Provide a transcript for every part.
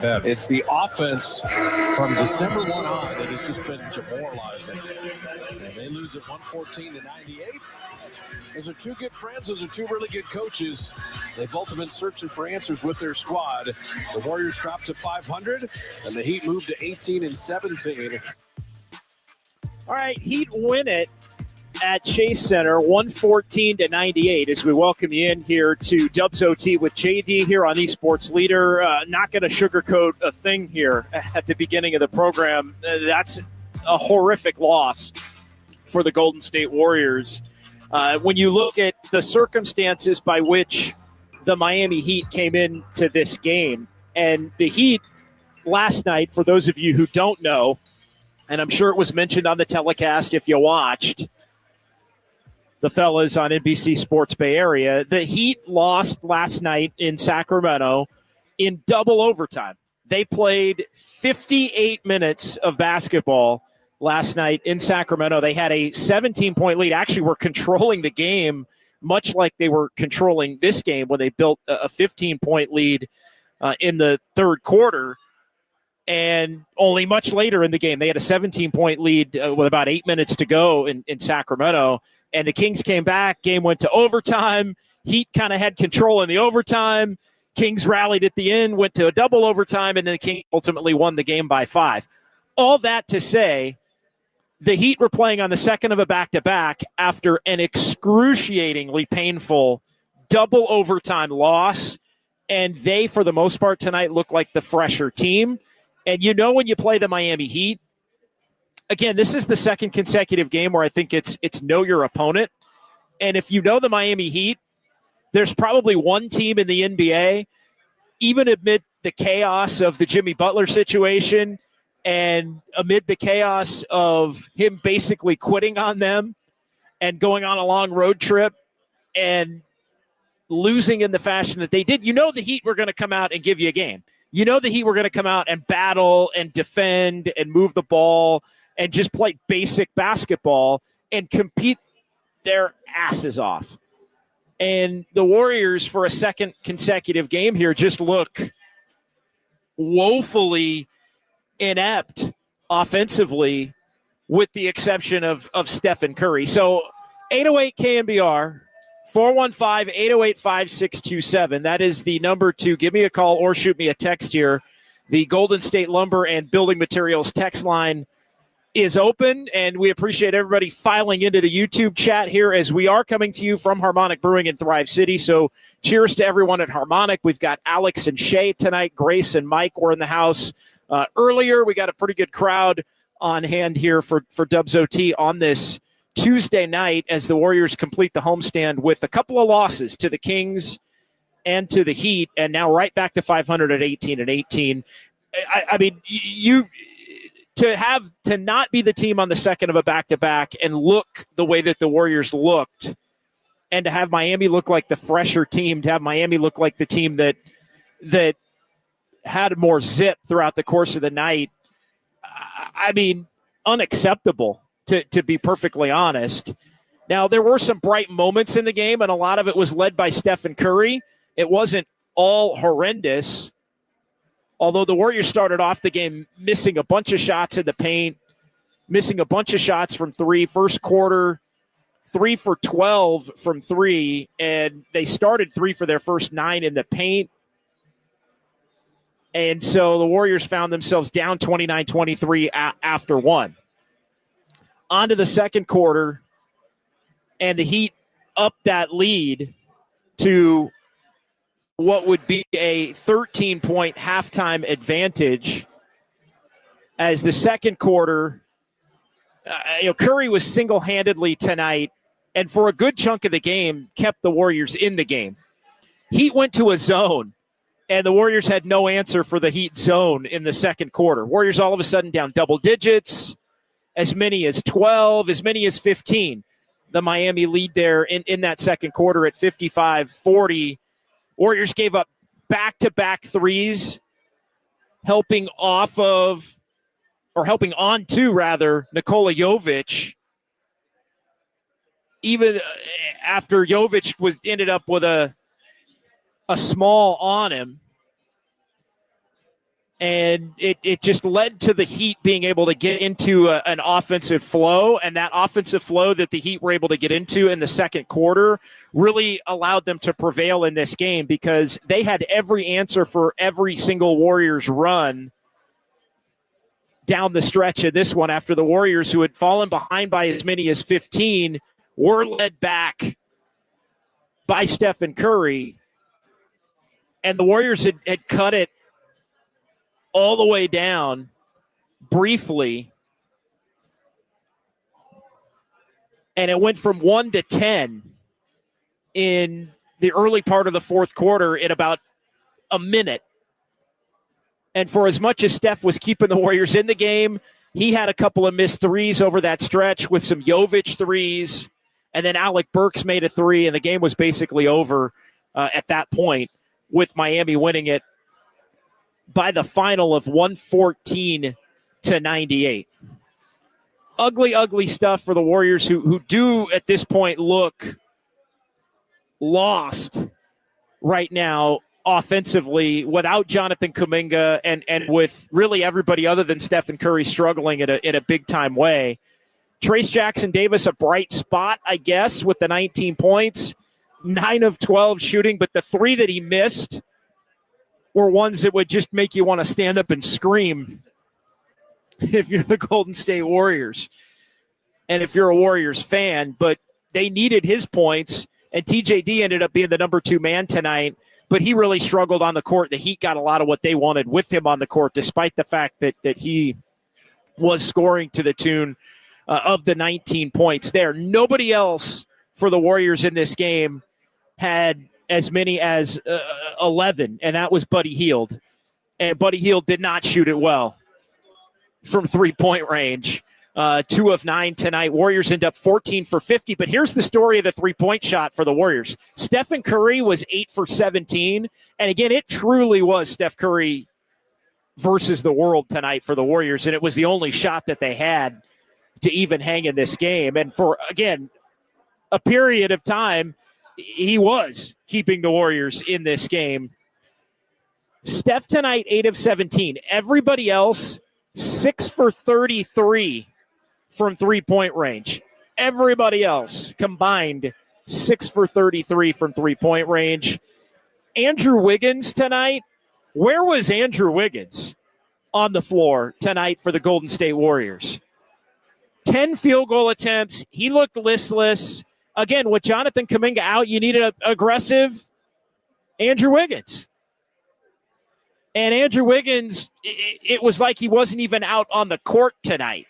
It's the offense from December 1 on that has just been demoralizing. And they lose at 114-98. Those are two good friends. Those are two really good coaches. They've both been searching for answers with their squad. The Warriors dropped to 500, and the Heat moved to 18-17. All right, Heat win it at Chase Center, 114-98, as we welcome you in here to Dubs OT with JD here on eSports Leader. Not going to sugarcoat a thing here at the beginning of the program. That's a horrific loss for the Golden State Warriors. When you look at the circumstances by which the Miami Heat came into this game, and the Heat last night, for those of you who don't know, and I'm sure it was mentioned on the telecast if you watched, the fellas on NBC Sports Bay Area, the Heat lost last night in Sacramento in double overtime. They played 58 minutes of basketball last night in Sacramento. They had a 17-point lead. Actually, were controlling the game much like they were controlling this game when they built a 15-point lead in the third quarter. And only much later in the game, they had a 17-point lead with about 8 minutes to go in Sacramento. And the Kings came back. Game went to overtime. Heat kind of had control in the overtime. Kings rallied at the end, went to a double overtime, and then the Kings ultimately won the game by 5. All that to say, the Heat were playing on the second of a back-to-back after an excruciatingly painful double overtime loss. And they, for the most part tonight, look like the fresher team. And you know when you play the Miami Heat, again, this is the second consecutive game where I think it's know your opponent. And if you know the Miami Heat, there's probably one team in the NBA, even amid the chaos of the Jimmy Butler situation and amid the chaos of him basically quitting on them and going on a long road trip and losing in the fashion that they did, you know the Heat were going to come out and give you a game. You know the Heat were going to come out and battle and defend and move the ball and just play basic basketball and compete their asses off. And the Warriors, for a second consecutive game here, just look woefully inept offensively, with the exception of Steph and Curry. So 808 KNBR, 415-808-5627. That is the number to give me a call or shoot me a text here. The Golden State Lumber and Building Materials text line is open, and we appreciate everybody filing into the YouTube chat here as we are coming to you from Harmonic Brewing in Thrive City. So cheers to everyone at Harmonic. We've got Alex and Shay tonight. Grace and Mike were in the house earlier. We got a pretty good crowd on hand here for Dubs OT on this Tuesday night as the Warriors complete the homestand with a couple of losses to the Kings and to the Heat, and now right back to 500 at 18-18. I mean, you to not be the team on the second of a back-to-back and look the way that the Warriors looked, and to have Miami look like the fresher team, to have Miami look like the team that had more zip throughout the course of the night, I mean, unacceptable, to be perfectly honest. Now, there were some bright moments in the game, and a lot of it was led by Steph and Curry. It wasn't all horrendous, although the Warriors started off the game missing a bunch of shots in the paint, missing a bunch of shots from three. First quarter, 3 for 12 from three, and they started 3 for their first 9 in the paint. And so the Warriors found themselves down 29-23 after one. On to the second quarter, and the Heat up that lead to what would be a 13-point halftime advantage as the second quarter, Curry was single-handedly tonight, and for a good chunk of the game, kept the Warriors in the game. Heat went to a zone, and the Warriors had no answer for the Heat zone in the second quarter. Warriors all of a sudden down double digits, as many as 12, as many as 15. The Miami lead there in that second quarter at 55-40. Warriors gave up back-to-back threes, helping on to Nikola Jovic, even after Jovic ended up with a small on him. And it just led to the Heat being able to get into an offensive flow, and that offensive flow that the Heat were able to get into in the second quarter really allowed them to prevail in this game because they had every answer for every single Warriors run down the stretch of this one after the Warriors, who had fallen behind by as many as 15, were led back by Steph and Curry, and the Warriors had cut it all the way down briefly, and it went from 1 to 10 in the early part of the fourth quarter in about a minute. And for as much as Steph was keeping the Warriors in the game, he had a couple of missed threes over that stretch with some Jovic threes, and then Alec Burks made a three, and the game was basically over at that point, with Miami winning it by the final of 114 to 98. Ugly, ugly stuff for the Warriors, who do at this point look lost right now offensively without Jonathan Kuminga and with really everybody other than Stephen Curry struggling in a big-time way. Trace Jackson-Davis, a bright spot, I guess, with the 19 points, 9 of 12 shooting, but the three that he missed were ones that would just make you want to stand up and scream if you're the Golden State Warriors and if you're a Warriors fan. But they needed his points, and TJD ended up being the number 2 man tonight, but he really struggled on the court. The Heat got a lot of what they wanted with him on the court, despite the fact that he was scoring to the tune of the 19 points there. Nobody else for the Warriors in this game had as many as 11, and that was Buddy Hield. And Buddy Hield did not shoot it well from three-point range. 2 of 9 tonight. Warriors end up 14 for 50. But here's the story of the three-point shot for the Warriors. Stephen Curry was 8 for 17. And again, it truly was Steph Curry versus the world tonight for the Warriors. And it was the only shot that they had to even hang in this game. And for, again, a period of time, he was keeping the Warriors in this game. Steph tonight, 8 of 17. Everybody else, 6 for 33 from three-point range. Everybody else combined, 6 for 33 from three-point range. Andrew Wiggins tonight, where was Andrew Wiggins on the floor tonight for the Golden State Warriors? 10 field goal attempts. He looked listless. Again, with Jonathan Kuminga out, you needed an aggressive Andrew Wiggins. And Andrew Wiggins, it was like he wasn't even out on the court tonight.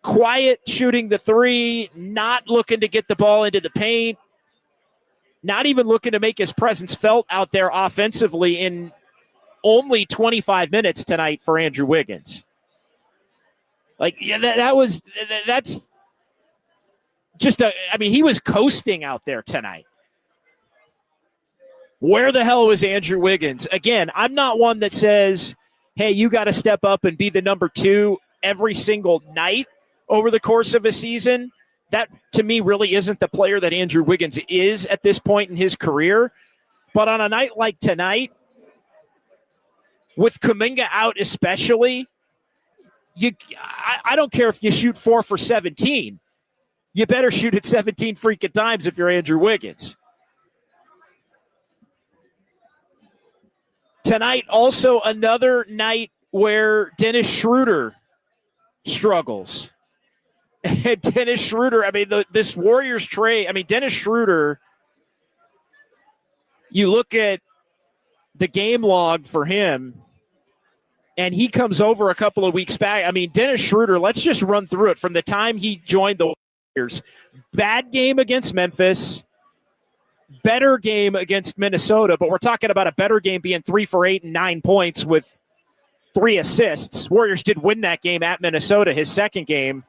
Quiet shooting the three, not looking to get the ball into the paint, not even looking to make his presence felt out there offensively in only 25 minutes tonight for Andrew Wiggins. Like, yeah, that's just he was coasting out there tonight. Where the hell was Andrew Wiggins? Again, I'm not one that says, hey, you got to step up and be the number 2 every single night over the course of a season. That, to me, really isn't the player that Andrew Wiggins is at this point in his career. But on a night like tonight, with Kuminga out especially, I don't care if you shoot 4 for 17. You better shoot at 17 freaking times if you're Andrew Wiggins. Tonight, also another night where Dennis Schroder struggles. And Dennis Schroder, this Warriors trade, Dennis Schroder, you look at the game log for him, and he comes over a couple of weeks back. Dennis Schroder, let's just run through it. From the time he joined the Warriors, bad game against Memphis, better game against Minnesota, but we're talking about a better game being 3 for 8 and 9 points with 3 assists. Warriors did win that game at Minnesota, his second game.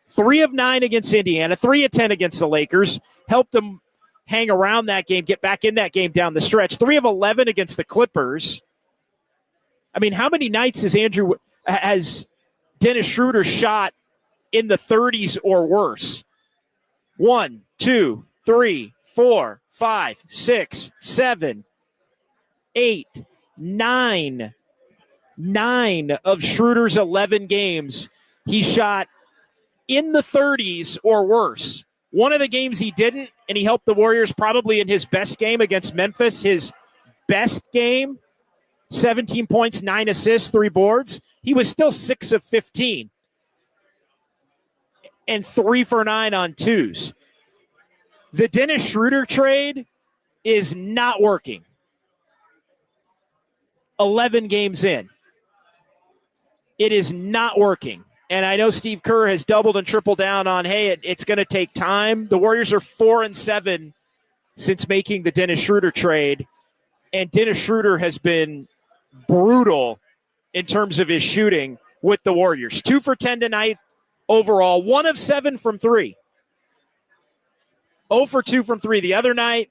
3 of 9 against Indiana, 3 of 10 against the Lakers, helped them hang around that game, get back in that game down the stretch. 3 of 11 against the Clippers. How many nights has Dennis Schroder shot in the 30s or worse? 1, 2, 3, 4, 5, 6, 7, 8, 9, 9 of Schroeder's 11 games, he shot in the 30s or worse. One of the games he didn't, and he helped the Warriors probably in his best game against Memphis, his best game, 17 points, 9 assists, 3 boards. He was still 6 of 15 and 3 for 9 on twos. The Dennis Schroder trade is not working. 11 games in. It is not working. And I know Steve Kerr has doubled and tripled down on, hey, it's going to take time. The Warriors are 4-7 since making the Dennis Schroder trade. And Dennis Schroder has been brutal in terms of his shooting with the Warriors. 2 for 10 tonight overall. 1 of 7 from 3. 0 for 2 from 3. The other night,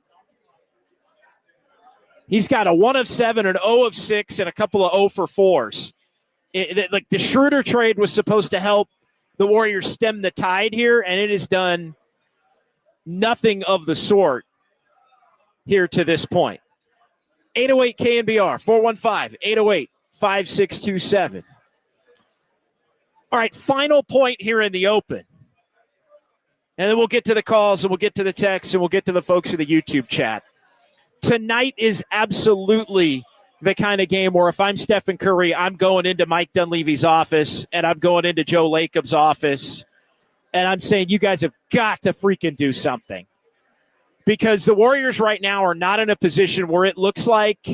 he's got a 1 of 7, an 0 of 6, and a couple of 0 for 4s. Like the Schroder trade was supposed to help the Warriors stem the tide here, and it has done nothing of the sort here to this point. 808 KNBR, 415-808-5627. All right, final point here in the open. And then we'll get to the calls, and we'll get to the texts, and we'll get to the folks in the YouTube chat. Tonight is absolutely the kind of game where if I'm Stephen Curry, I'm going into Mike Dunleavy's office and I'm going into Joe Lacob's office and I'm saying, you guys have got to freaking do something. Because the Warriors right now are not in a position where it looks like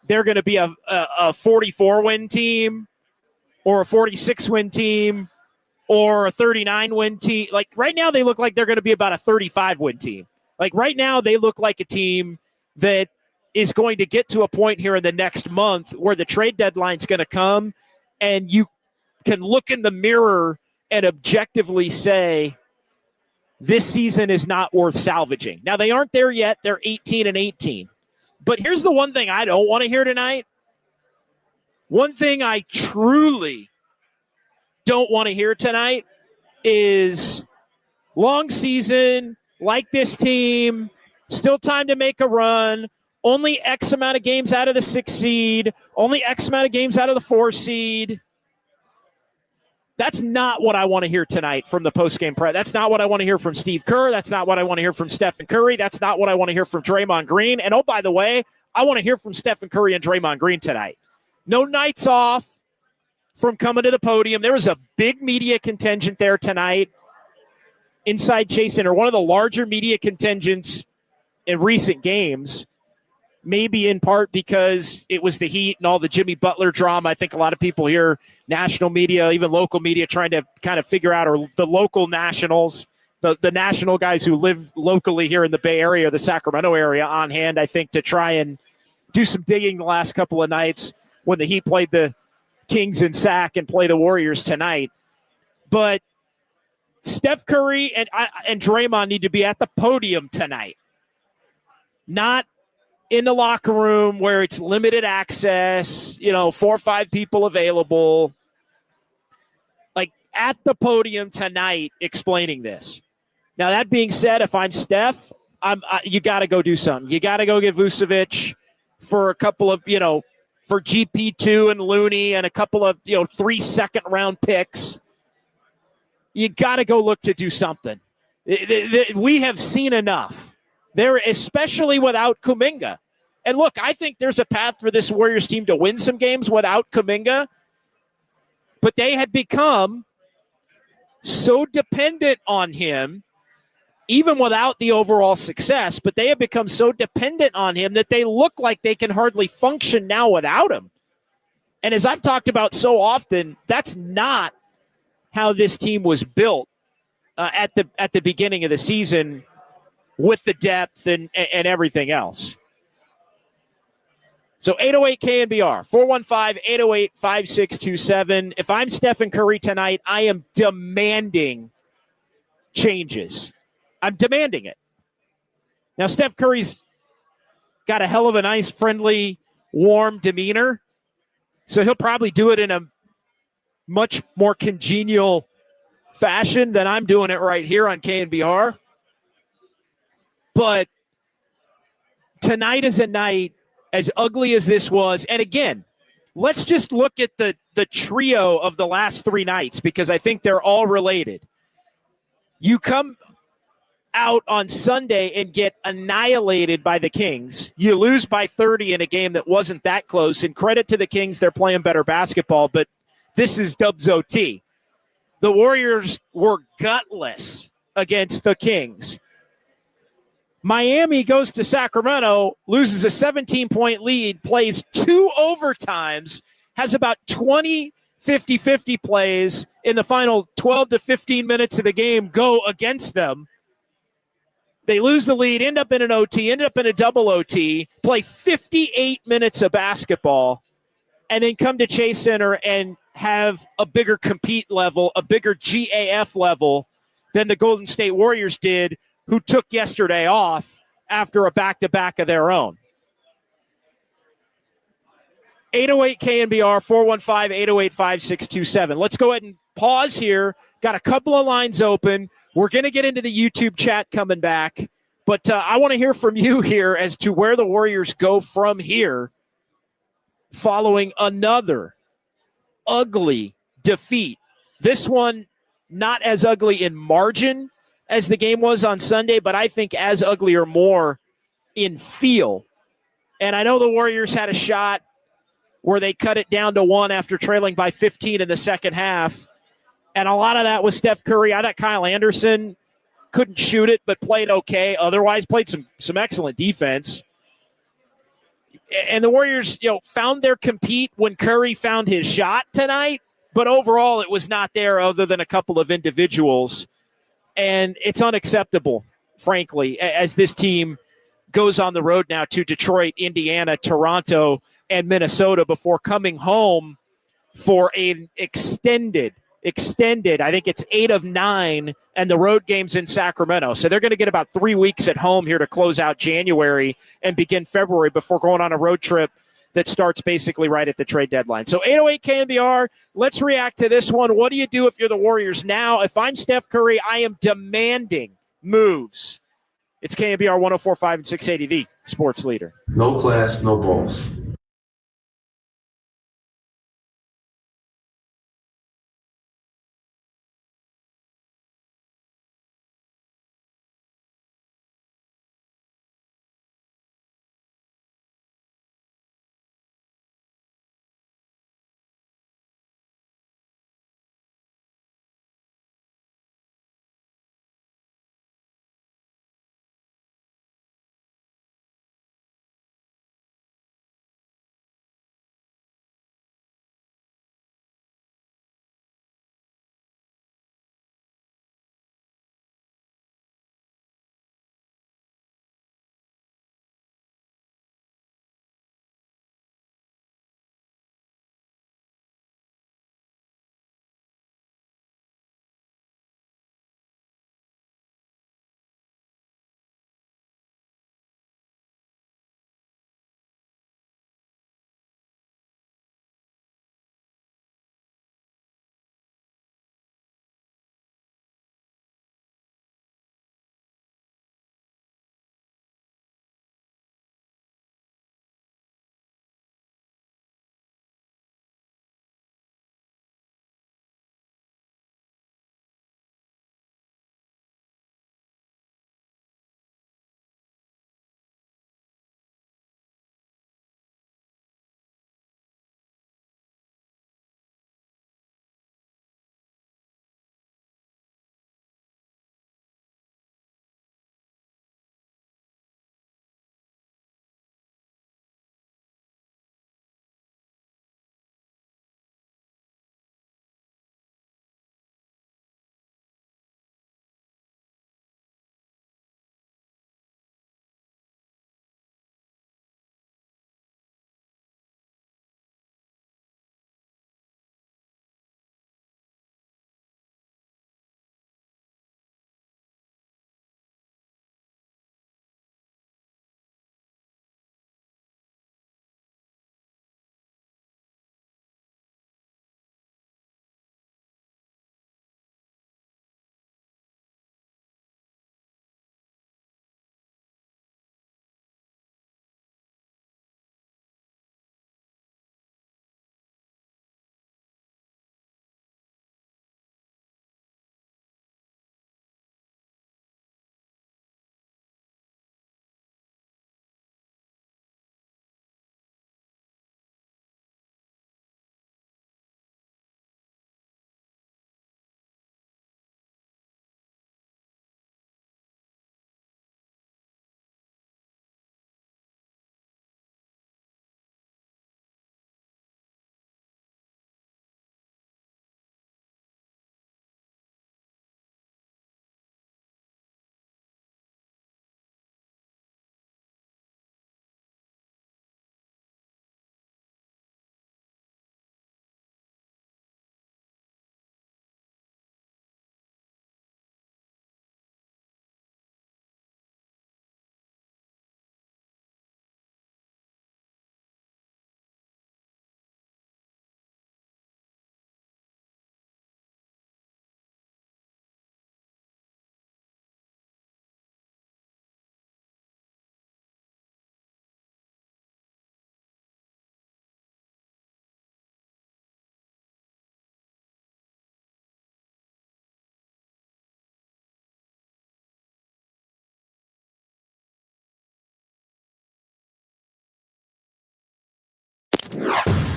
they're going to be a 44-win team or a 46-win team or a 39-win team. Like right now they look like they're going to be about a 35-win team. Like right now they look like a team that is going to get to a point here in the next month where the trade deadline's going to come and you can look in the mirror and objectively say this season is not worth salvaging. Now, they aren't there yet. They're 18-18. But here's the one thing I don't want to hear tonight. One thing I truly don't want to hear tonight is long season, like this team, still time to make a run, only X amount of games out of the 6 seed, only X amount of games out of the 4 seed. That's not what I want to hear tonight from the postgame press. That's not what I want to hear from Steve Kerr. That's not what I want to hear from Stephen Curry. That's not what I want to hear from Draymond Green. And, oh, by the way, I want to hear from Stephen Curry and Draymond Green tonight. No nights off from coming to the podium. There was a big media contingent there tonight inside Chase Center, one of the larger media contingents in recent games. Maybe in part because it was the Heat and all the Jimmy Butler drama. I think a lot of people here, national media, even local media, trying to kind of figure out, or the local nationals, the national guys who live locally here in the Bay Area, the Sacramento area, on hand, I think, to try and do some digging the last couple of nights when the Heat played the Kings in Sac and play the Warriors tonight. But Steph Curry and Draymond need to be at the podium tonight, not in the locker room where it's limited access, 4 or 5 people available, like at the podium tonight explaining this. Now, that being said, if I'm Steph, you got to go do something. You got to go get Vucevic for a couple of, for GP2 and Looney and a couple of, 3 second-round picks. You got to go look to do something. We have seen enough there, especially without Kuminga. And look, I think there's a path for this Warriors team to win some games without Kuminga, but they had become so dependent on him, even without the overall success, but they have become so dependent on him that they look like they can hardly function now without him. And as I've talked about so often, that's not how this team was built at the beginning of the season with the depth and everything else. So 808 KNBR, 415-808-5627. If I'm Stephen Curry tonight, I am demanding changes. I'm demanding it. Now, Steph Curry's got a hell of a nice, friendly, warm demeanor, so he'll probably do it in a much more congenial fashion than I'm doing it right here on KNBR. But tonight is a night, as ugly as this was, and again, let's just look at the trio of the last 3 nights because I think they're all related. You come out on Sunday and get annihilated by the Kings. You lose by 30 in a game that wasn't that close. And credit to the Kings, they're playing better basketball, but this is Dubs OT. The Warriors were gutless against the Kings. Miami goes to Sacramento, loses a 17-point lead, plays 2 overtimes, has about 20 50-50 plays in the final 12 to 15 minutes of the game go against them. They lose the lead, end up in an OT, end up in a double OT, play 58 minutes of basketball, and then come to Chase Center and have a bigger compete level, a bigger GAF level than the Golden State Warriors did, who took yesterday off after a back-to-back of their own. 808 KNBR, 415-808-5627. Let's go ahead and pause here. Got a couple of lines open. We're going to get into the YouTube chat coming back, but I want to hear from you here as to where the Warriors go from here following another ugly defeat. This one not as ugly in margin as the game was on Sunday, but I think as ugly or more in feel. And I know the Warriors had a shot where they cut it down to 1 after trailing by 15 in the second half. And a lot of that was Steph Curry. I thought Kyle Anderson couldn't shoot it, but played okay. Otherwise, played some excellent defense. And the Warriors, found their compete when Curry found his shot tonight. But overall, it was not there other than a couple of individuals. And it's unacceptable, frankly, as this team goes on the road now to Detroit, Indiana, Toronto, and Minnesota before coming home for an extended, I think it's 8 of 9, and the road game's in Sacramento. So they're going to get about 3 weeks at home here to close out January and begin February before going on a road trip that starts basically right at the trade deadline. So 808 KNBR, let's react to this one. What do you do if you're the Warriors now? If I'm Steph Curry, I am demanding moves. It's KNBR 104.5 and 680, the sports leader. No class, no balls.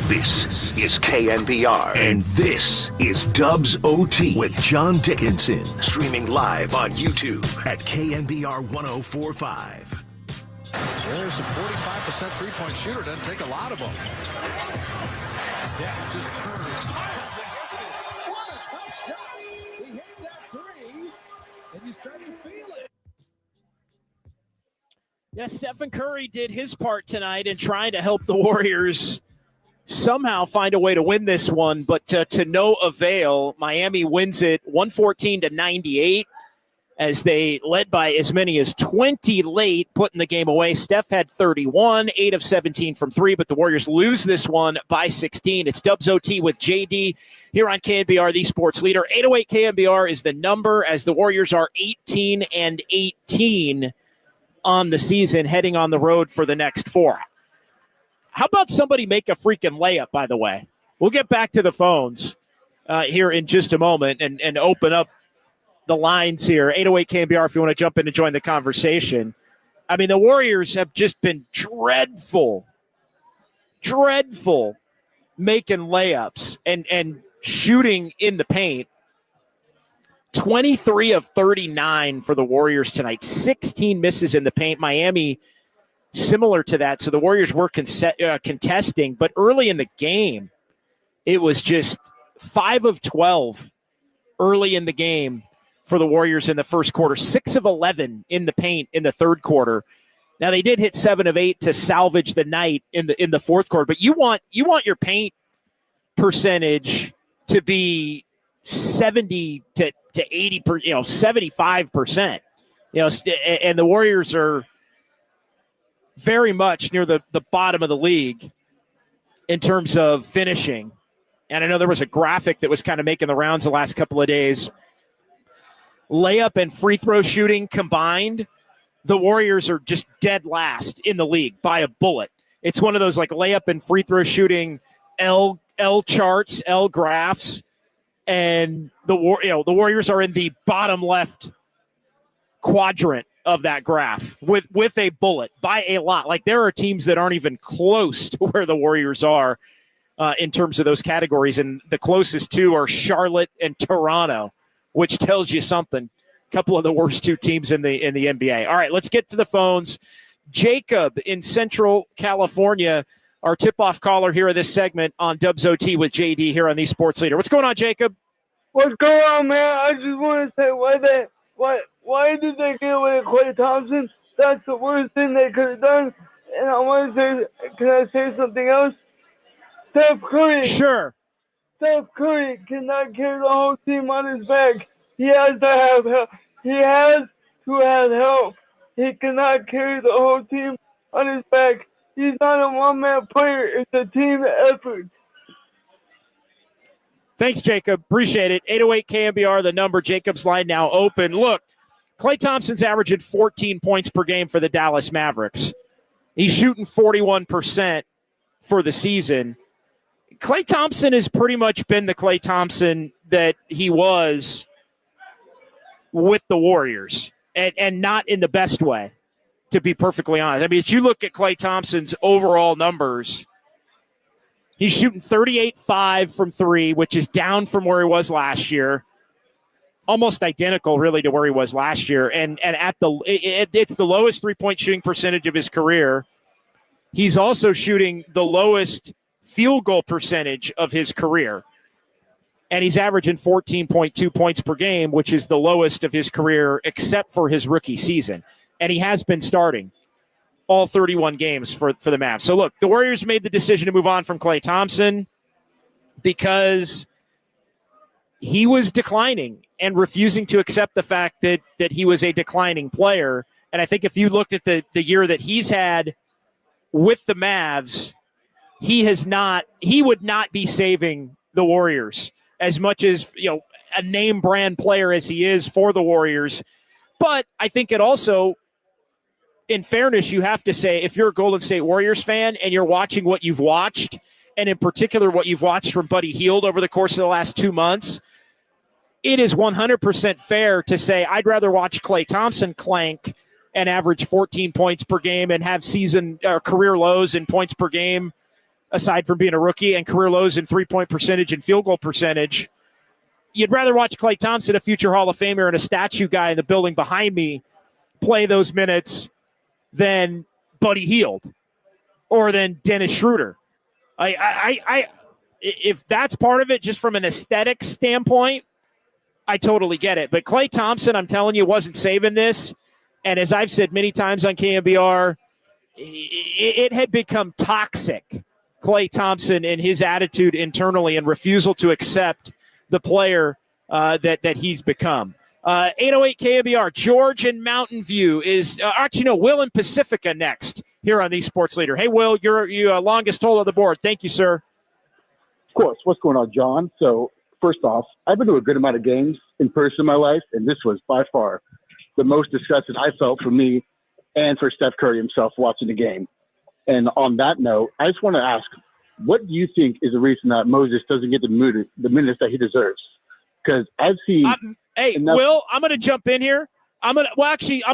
This is KNBR, and this is Dubs OT with John Dickinson, streaming live on YouTube at KNBR 1045. There's a 45% three-point shooter. Doesn't take a lot of them. Steph just turns. What a tough shot. He hits that three, and you start to feel it. Yeah, Stephen Curry did his part tonight in trying to help the Warriors somehow find a way to win this one, but to no avail. Miami wins it 114-98 as they led by as many as 20 late, putting the game away. Steph had 31, 8 of 17 from three, but the Warriors lose this one by 16. It's Dubs OT with JD here on KNBR, the sports leader. 808 KNBR is the number as the Warriors are 18-18 on the season, heading on the road for the next four. How about somebody make a freaking layup, by the way? We'll get back to the phones here in just a moment and open up the lines here. 808 KNBR if you want to jump in and join the conversation. I mean, the Warriors have just been dreadful making layups and shooting in the paint. 23 of 39 for the Warriors tonight. 16 misses in the paint. Miami similar to that. So the Warriors were contesting, but early in the game, it was just 5 of 12 early in the game for the Warriors in the first quarter. 6 of 11 in the paint in the third quarter. Now they did hit 7 of 8 to salvage the night in the fourth quarter, but you want your paint percentage to be 70 to 80 75%. And the Warriors are very much near the bottom of the league in terms of finishing. And I know there was a graphic that was kind of making the rounds the last couple of days. Layup and free throw shooting combined, the Warriors are just dead last in the league by a bullet. It's one of those like layup and free throw shooting L charts, L graphs, and the Warriors are in the bottom left quadrant of that graph with a bullet by a lot. Like there are teams that aren't even close to where the Warriors are in terms of those categories, and the closest two are Charlotte and Toronto, which tells you something. A couple of the worst two teams in the NBA. All right, let's get to the phones. Jacob in Central California, our tip-off caller here in this segment on Dubs OT with JD here on the Sports Leader. What's going on, Jacob? What's going on, man? I just want to say why did they get away with Klay Thompson? That's the worst thing they could have done. And I want to say, can I say something else? Steph Curry. Sure. Steph Curry cannot carry the whole team on his back. He has to have help. He has to have help. He cannot carry the whole team on his back. He's not a one-man player. It's a team effort. Thanks, Jacob. Appreciate it. 808 KNBR, the number. Jacob's line now open. Look, Klay Thompson's averaging 14 points per game for the Dallas Mavericks. He's shooting 41% for the season. Klay Thompson has pretty much been the Klay Thompson that he was with the Warriors, and not in the best way, to be perfectly honest. I mean, as you look at Klay Thompson's overall numbers, he's shooting 38.5 from three, which is down from where he was last year. Almost identical, really, to where he was last year. And it's the lowest three-point shooting percentage of his career. He's also shooting the lowest field goal percentage of his career. And he's averaging 14.2 points per game, which is the lowest of his career except for his rookie season. And he has been starting all 31 games for the Mavs. So, look, the Warriors made the decision to move on from Klay Thompson because he was declining and refusing to accept the fact that he was a declining player. And I think if you looked at the year that he's had with the Mavs, he would not be saving the Warriors as much as, a name brand player as he is for the Warriors. But I think it also, in fairness, you have to say, if you're a Golden State Warriors fan and you're watching what you've watched, and in particular what you've watched from Buddy Hield over the course of the last 2 months, it is 100% fair to say I'd rather watch Klay Thompson clank and average 14 points per game and have season career lows in points per game aside from being a rookie, and career lows in three-point percentage and field goal percentage. You'd rather watch Klay Thompson, a future Hall of Famer and a statue guy in the building behind me, play those minutes than Buddy Hield or than Dennis Schroder. If that's part of it, just from an aesthetic standpoint, I totally get it. But Klay Thompson, I'm telling you, wasn't saving this. And as I've said many times on KNBR, it had become toxic. Klay Thompson and his attitude internally and refusal to accept the player that he's become. 808 KNBR, George in Mountain View is Will in Pacifica next here on the Sports Leader. Hey, Will, you're longest hole on the board. Thank you, sir. Of course. What's going on, John? So, first off, I've been to a good amount of games in person in my life, and this was by far the most disgusted I felt for me and for Steph Curry himself watching the game. And on that note, I just want to ask, what do you think is the reason that Moses doesn't get the minutes that he deserves? Because I've seen Will, I'm going to jump in here. I'll go ahead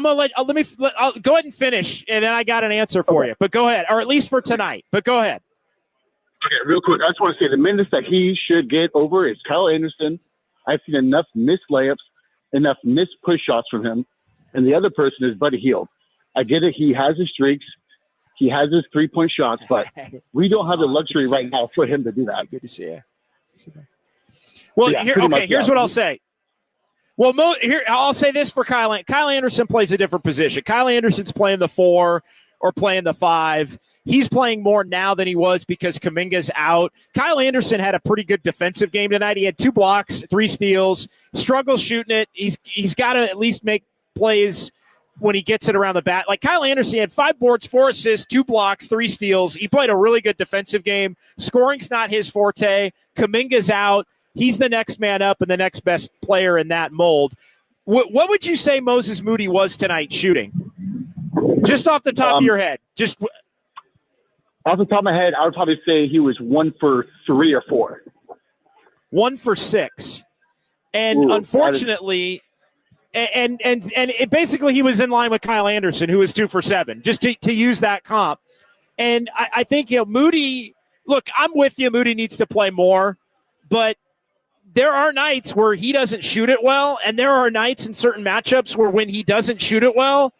and finish, and then I got an answer for you. But go ahead, or at least for tonight. But go ahead. Okay, real quick, I just want to say the minutes that he should get over is Kyle Anderson. I've seen enough missed layups, enough missed push shots from him, and the other person is Buddy Hield. I get it. He has his streaks. He has his three-point shots, but we don't have the luxury right now for him to do that. Good to see you. Well, here's what I'll say. Well, I'll say this for Kyle. Kyle Anderson plays a different position. Kyle Anderson's playing the 4 or playing the 5. He's playing more now than he was because Kuminga's out. Kyle Anderson had a pretty good defensive game tonight. He had 2 blocks, 3 steals, struggles shooting it. He's got to at least make plays when he gets it around the bat. Like Kyle Anderson had 5 boards, 4 assists, 2 blocks, 3 steals. He played a really good defensive game. Scoring's not his forte. Kuminga's out. He's the next man up and the next best player in that mold. What would you say Moses Moody was tonight shooting? Just off the top of your head. Just off the top of my head, I would probably say he was 1 for 3 or 4. 1 for 6. And unfortunately, and it basically he was in line with Kyle Anderson, who was 2 for 7, just to use that comp. And I think, Moody, look, I'm with you. Moody needs to play more, but there are nights where he doesn't shoot it well, and there are nights in certain matchups where when he doesn't shoot it well,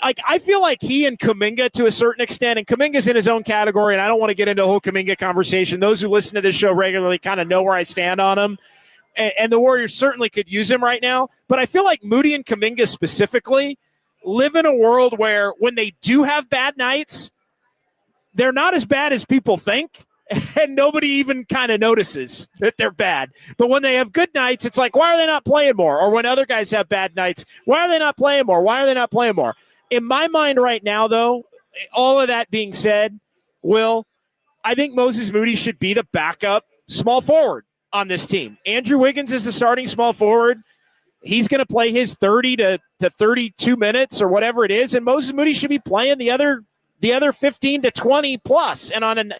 I feel like he and Kuminga to a certain extent, and Kuminga's in his own category, and I don't want to get into a whole Kuminga conversation. Those who listen to this show regularly kind of know where I stand on him, and the Warriors certainly could use him right now. But I feel like Moody and Kuminga specifically live in a world where when they do have bad nights, they're not as bad as people think. And nobody even kind of notices that they're bad. But when they have good nights, it's like, why are they not playing more? Or when other guys have bad nights, why are they not playing more? Why are they not playing more? In my mind right now, though, all of that being said, Will, I think Moses Moody should be the backup small forward on this team. Andrew Wiggins is the starting small forward. He's going to play his 30 to 32 minutes or whatever it is, and Moses Moody should be playing the other 15 to 20 plus, and and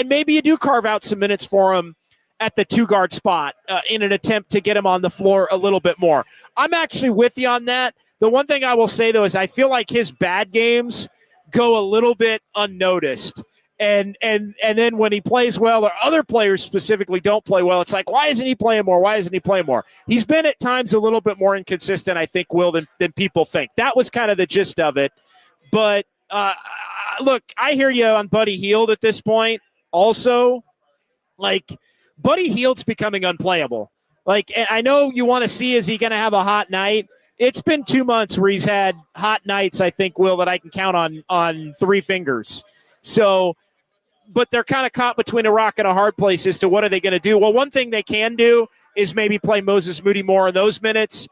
maybe you do carve out some minutes for him at the 2-guard spot in an attempt to get him on the floor a little bit more. I'm actually with you on that. The one thing I will say though is I feel like his bad games go a little bit unnoticed, and then when he plays well, or other players specifically don't play well, it's like, why isn't he playing more? Why isn't he playing more? He's been at times a little bit more inconsistent, I think, Will, than people think. That was kind of the gist of it, but. Look, I hear you on Buddy Hield at this point. Also, like, Buddy Hield's becoming unplayable. Like, and I know you want to see, is he going to have a hot night? It's been 2 months where he's had hot nights, I think, Will, that I can count on 3 fingers. So, but they're kind of caught between a rock and a hard place as to what are they going to do. Well, one thing they can do is maybe play Moses Moody more in those minutes.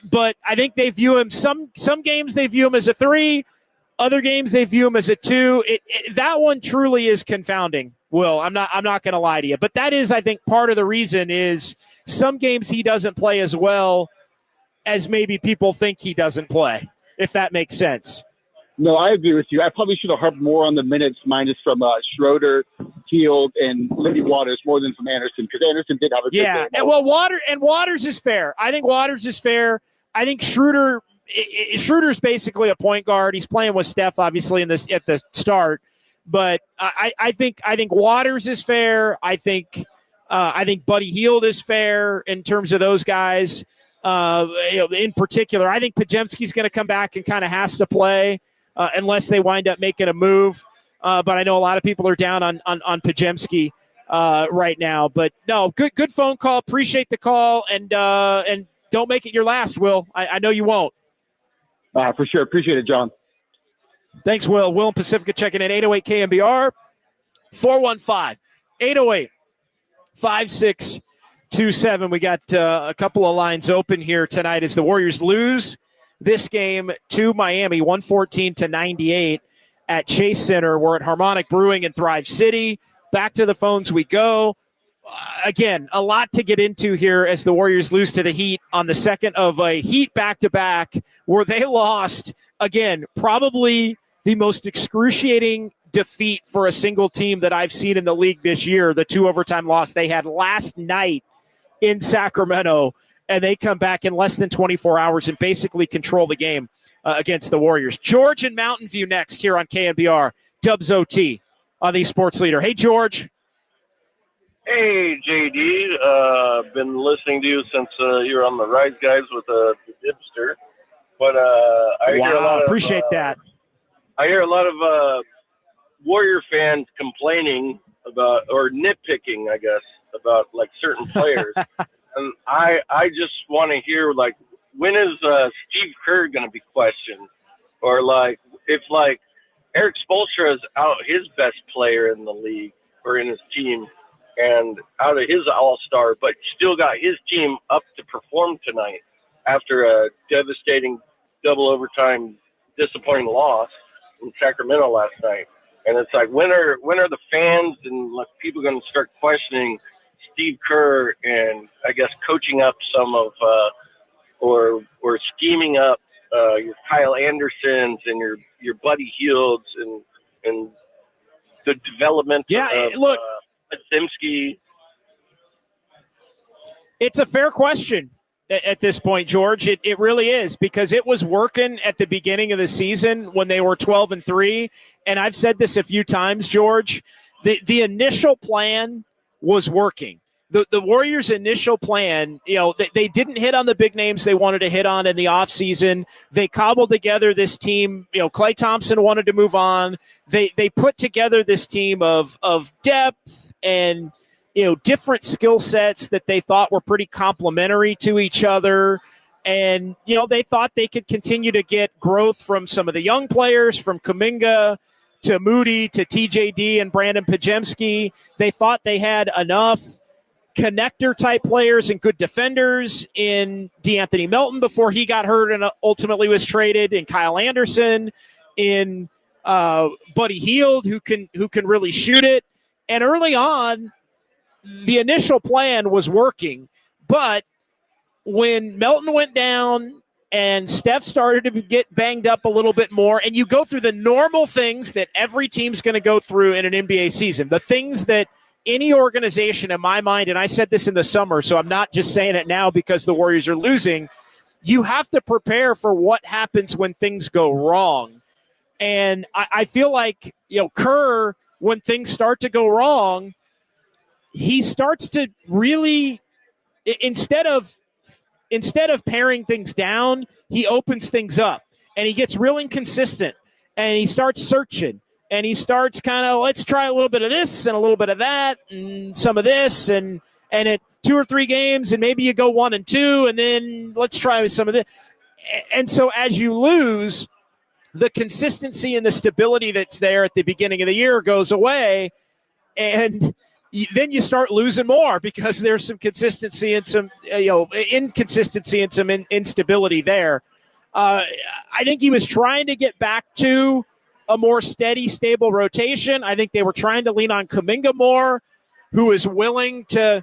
But I think they view him, some games they view him as a 3. Other games they view him as a 2. That one truly is confounding, Will. I'm not going to lie to you, but that is, I think, part of the reason is some games he doesn't play as well as maybe people think he doesn't play, if that makes sense. No, I agree with you. I probably should have harped more on the minutes minus from Schroder, Hield, and Liddy Waters more than from Anderson, because Anderson did have a good game. Yeah, well, Waters is fair. I think Waters is fair. I think Schroder's basically a point guard. He's playing with Steph, obviously, at the start. But I think Waters is fair. I think Buddy Hield is fair in terms of those guys. In particular, I think Podziemski's going to come back and kind of has to play unless they wind up making a move. But I know a lot of people are down on Podziemski right now. But no, good phone call. Appreciate the call, and don't make it your last, Will. I know you won't. For sure. Appreciate it, John. Thanks, Will. Will and Pacifica checking in. 808 KNBR, 415-808-5627. We got a couple of lines open here tonight as the Warriors lose this game to Miami, 114-98 at Chase Center. We're at Harmonic Brewing in Thrive City. Back to the phones we go. Again, a lot to get into here as the Warriors lose to the Heat on the second of a Heat back-to-back where they lost, again, probably the most excruciating defeat for a single team that I've seen in the league this year, the 2 overtime loss they had last night in Sacramento, and they come back in less than 24 hours and basically control the game against the Warriors. George in Mountain View next here on KNBR, Dubs OT on the Sports Leader. Hey, George. Hey, JD. Been listening to you since you were on the Rise Guys with the Dipster. But I hear a lot appreciate that. I hear a lot of Warrior fans complaining about, or nitpicking, I guess, about like certain players. And I just want to hear, like, when is Steve Kerr going to be questioned? Or like, if like Eric Spoelstra is out his best player in the league or in his team and out of his all-star, but still got his team up to perform tonight after a devastating double overtime disappointing loss in Sacramento last night. And it's like, when are the fans and like people going to start questioning Steve Kerr and I guess coaching up some of or scheming up your Kyle Andersons and your Buddy Hields and the development of look, Podziemski. It's a fair question at this point, George. It really is, because it was working at the beginning of the season when they were 12-3. And I've said this a few times, George, the initial plan was working. The Warriors' initial plan, they didn't hit on the big names they wanted to hit on in the offseason. They cobbled together this team. Klay Thompson wanted to move on. They put together this team of depth and different skill sets that they thought were pretty complementary to each other. And, they thought they could continue to get growth from some of the young players, from Kuminga to Moody to TJD and Brandon Podziemski. They thought they had enough connector-type players and good defenders in DeAnthony Melton before he got hurt and ultimately was traded, in Kyle Anderson, in Buddy Hield, who can really shoot it. And early on, the initial plan was working, but when Melton went down and Steph started to get banged up a little bit more, and you go through the normal things that every team's going to go through in an NBA season, the things that any organization, in my mind, and I said this in the summer, so I'm not just saying it now because the Warriors are losing, you have to prepare for what happens when things go wrong. And I feel like, Kerr, when things start to go wrong, he starts to really, instead of paring things down, he opens things up and he gets real inconsistent and he starts searching and he starts kind of, let's try a little bit of this and a little bit of that and some of this and at 2 or 3 games and maybe you go 1 and 2 and then let's try some of this. And so as you lose, the consistency and the stability that's there at the beginning of the year goes away, and then you start losing more because there's some consistency and some inconsistency and some instability there. I think he was trying to get back to a more steady, stable rotation. I think they were trying to lean on Kuminga more, who is willing to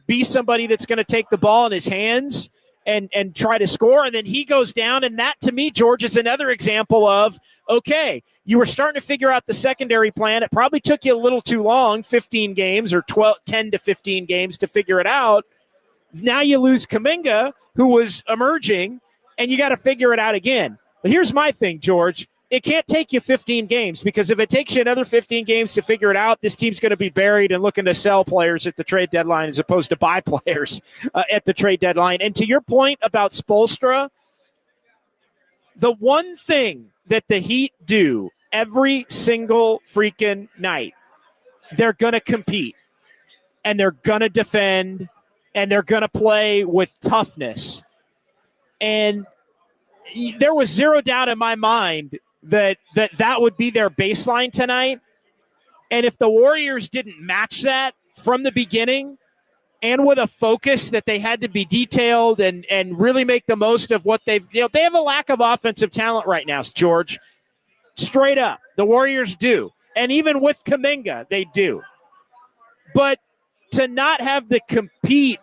be somebody that's going to take the ball in his hands and try to score. And then he goes down. And that, to me, George, is another example of, okay, you were starting to figure out the secondary plan. It probably took you a little too long, 15 games or 10 to 15 games to figure it out. Now you lose Kuminga, who was emerging, and you got to figure it out again. But here's my thing, George. it can't take you 15 games, because if it takes you another 15 games to figure it out, this team's going to be buried and looking to sell players at the trade deadline as opposed to buy players at the trade deadline. And to your point about Spoelstra, the one thing that the Heat do every single freaking night, they're going to compete, and they're going to defend, and they're going to play with toughness. And there was zero doubt in my mind that would be their baseline tonight. And if the Warriors didn't match that from the beginning, and with a focus that they had to be detailed and really make the most of what they have a lack of offensive talent right now, George. Straight up, the Warriors do. And even with Kuminga, they do. But to not have the compete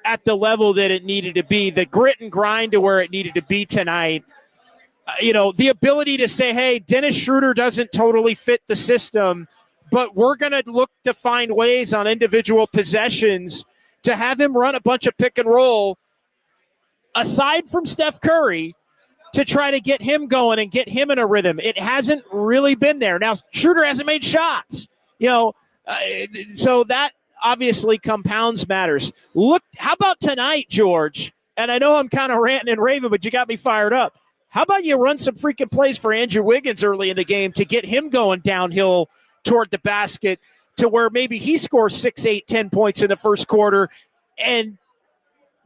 at the level that it needed to be, the grit and grind to where it needed to be tonight, the ability to say, hey, Dennis Schroder doesn't totally fit the system, but we're going to look to find ways on individual possessions to have him run a bunch of pick and roll, aside from Steph Curry, to try to get him going and get him in a rhythm. It hasn't really been there. Now, Schroder hasn't made shots, so that obviously compounds matters. Look, how about tonight, George? And I know I'm kind of ranting and raving, but you got me fired up. How about you run some freaking plays for Andrew Wiggins early in the game to get him going downhill toward the basket to where maybe he scores 6, 8, 10 points in the first quarter and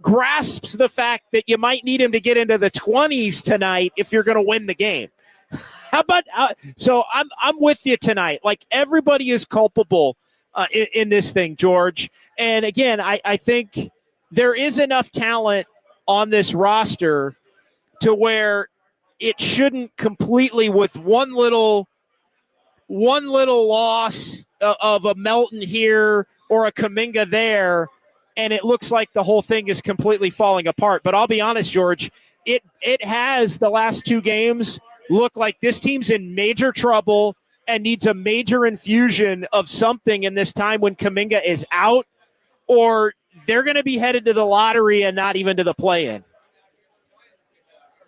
grasps the fact that you might need him to get into the 20s tonight if you're going to win the game. How about so I'm with you tonight. Like, everybody is culpable in this thing, George. And again, I think there is enough talent on this roster to where it shouldn't completely, with one little loss of a Melton here or a Kuminga there, and it looks like the whole thing is completely falling apart. But I'll be honest, George, it has, the last 2 games, look like this team's in major trouble and needs a major infusion of something in this time when Kuminga is out, or they're going to be headed to the lottery and not even to the play-in.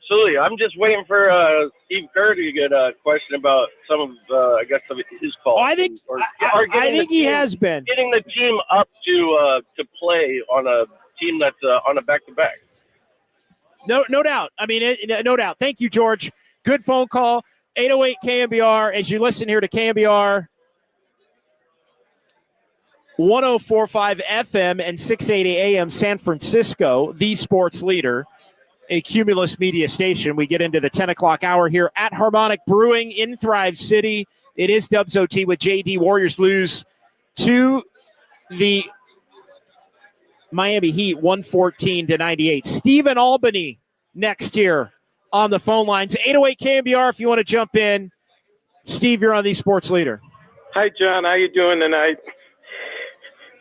Absolutely. I'm just waiting for Steve Kerr to get a question about some of, some of his calls. I think he has been getting the team up to play on a team that's on a back-to-back. No doubt. I mean, no doubt. Thank you, George. Good phone call. 808 KNBR. As you listen here to KNBR 104.5 FM and 680 AM San Francisco, the sports leader, a Cumulus media station. We get into the 10 o'clock hour here at Harmonic Brewing in Thrive City. It is Dubs OT with JD. Warriors lose to the Miami Heat 114-98. Steve in Albany next here on the phone lines. 808 KNBR if you want to jump in. Steve, you're on the sports leader. Hi, John. How you doing tonight?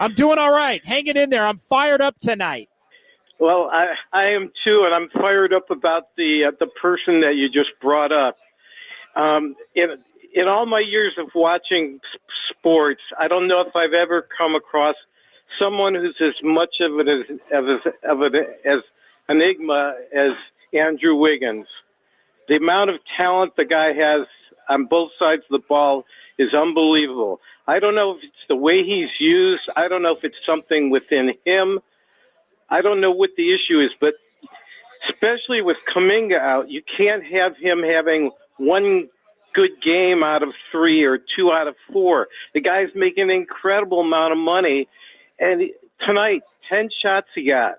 I'm doing all right. Hanging in there. I'm fired up tonight. Well, I am too, and I'm fired up about the person that you just brought up. In all my years of watching sports, I don't know if I've ever come across someone who's as much of an enigma as Andrew Wiggins. The amount of talent the guy has on both sides of the ball is unbelievable. I don't know if it's the way he's used. I don't know if it's something within him. I don't know what the issue is, but especially with Kuminga out, you can't have him having one good game out of 3 or 2 out of 4. The guy's making an incredible amount of money, and tonight, 10 shots he got.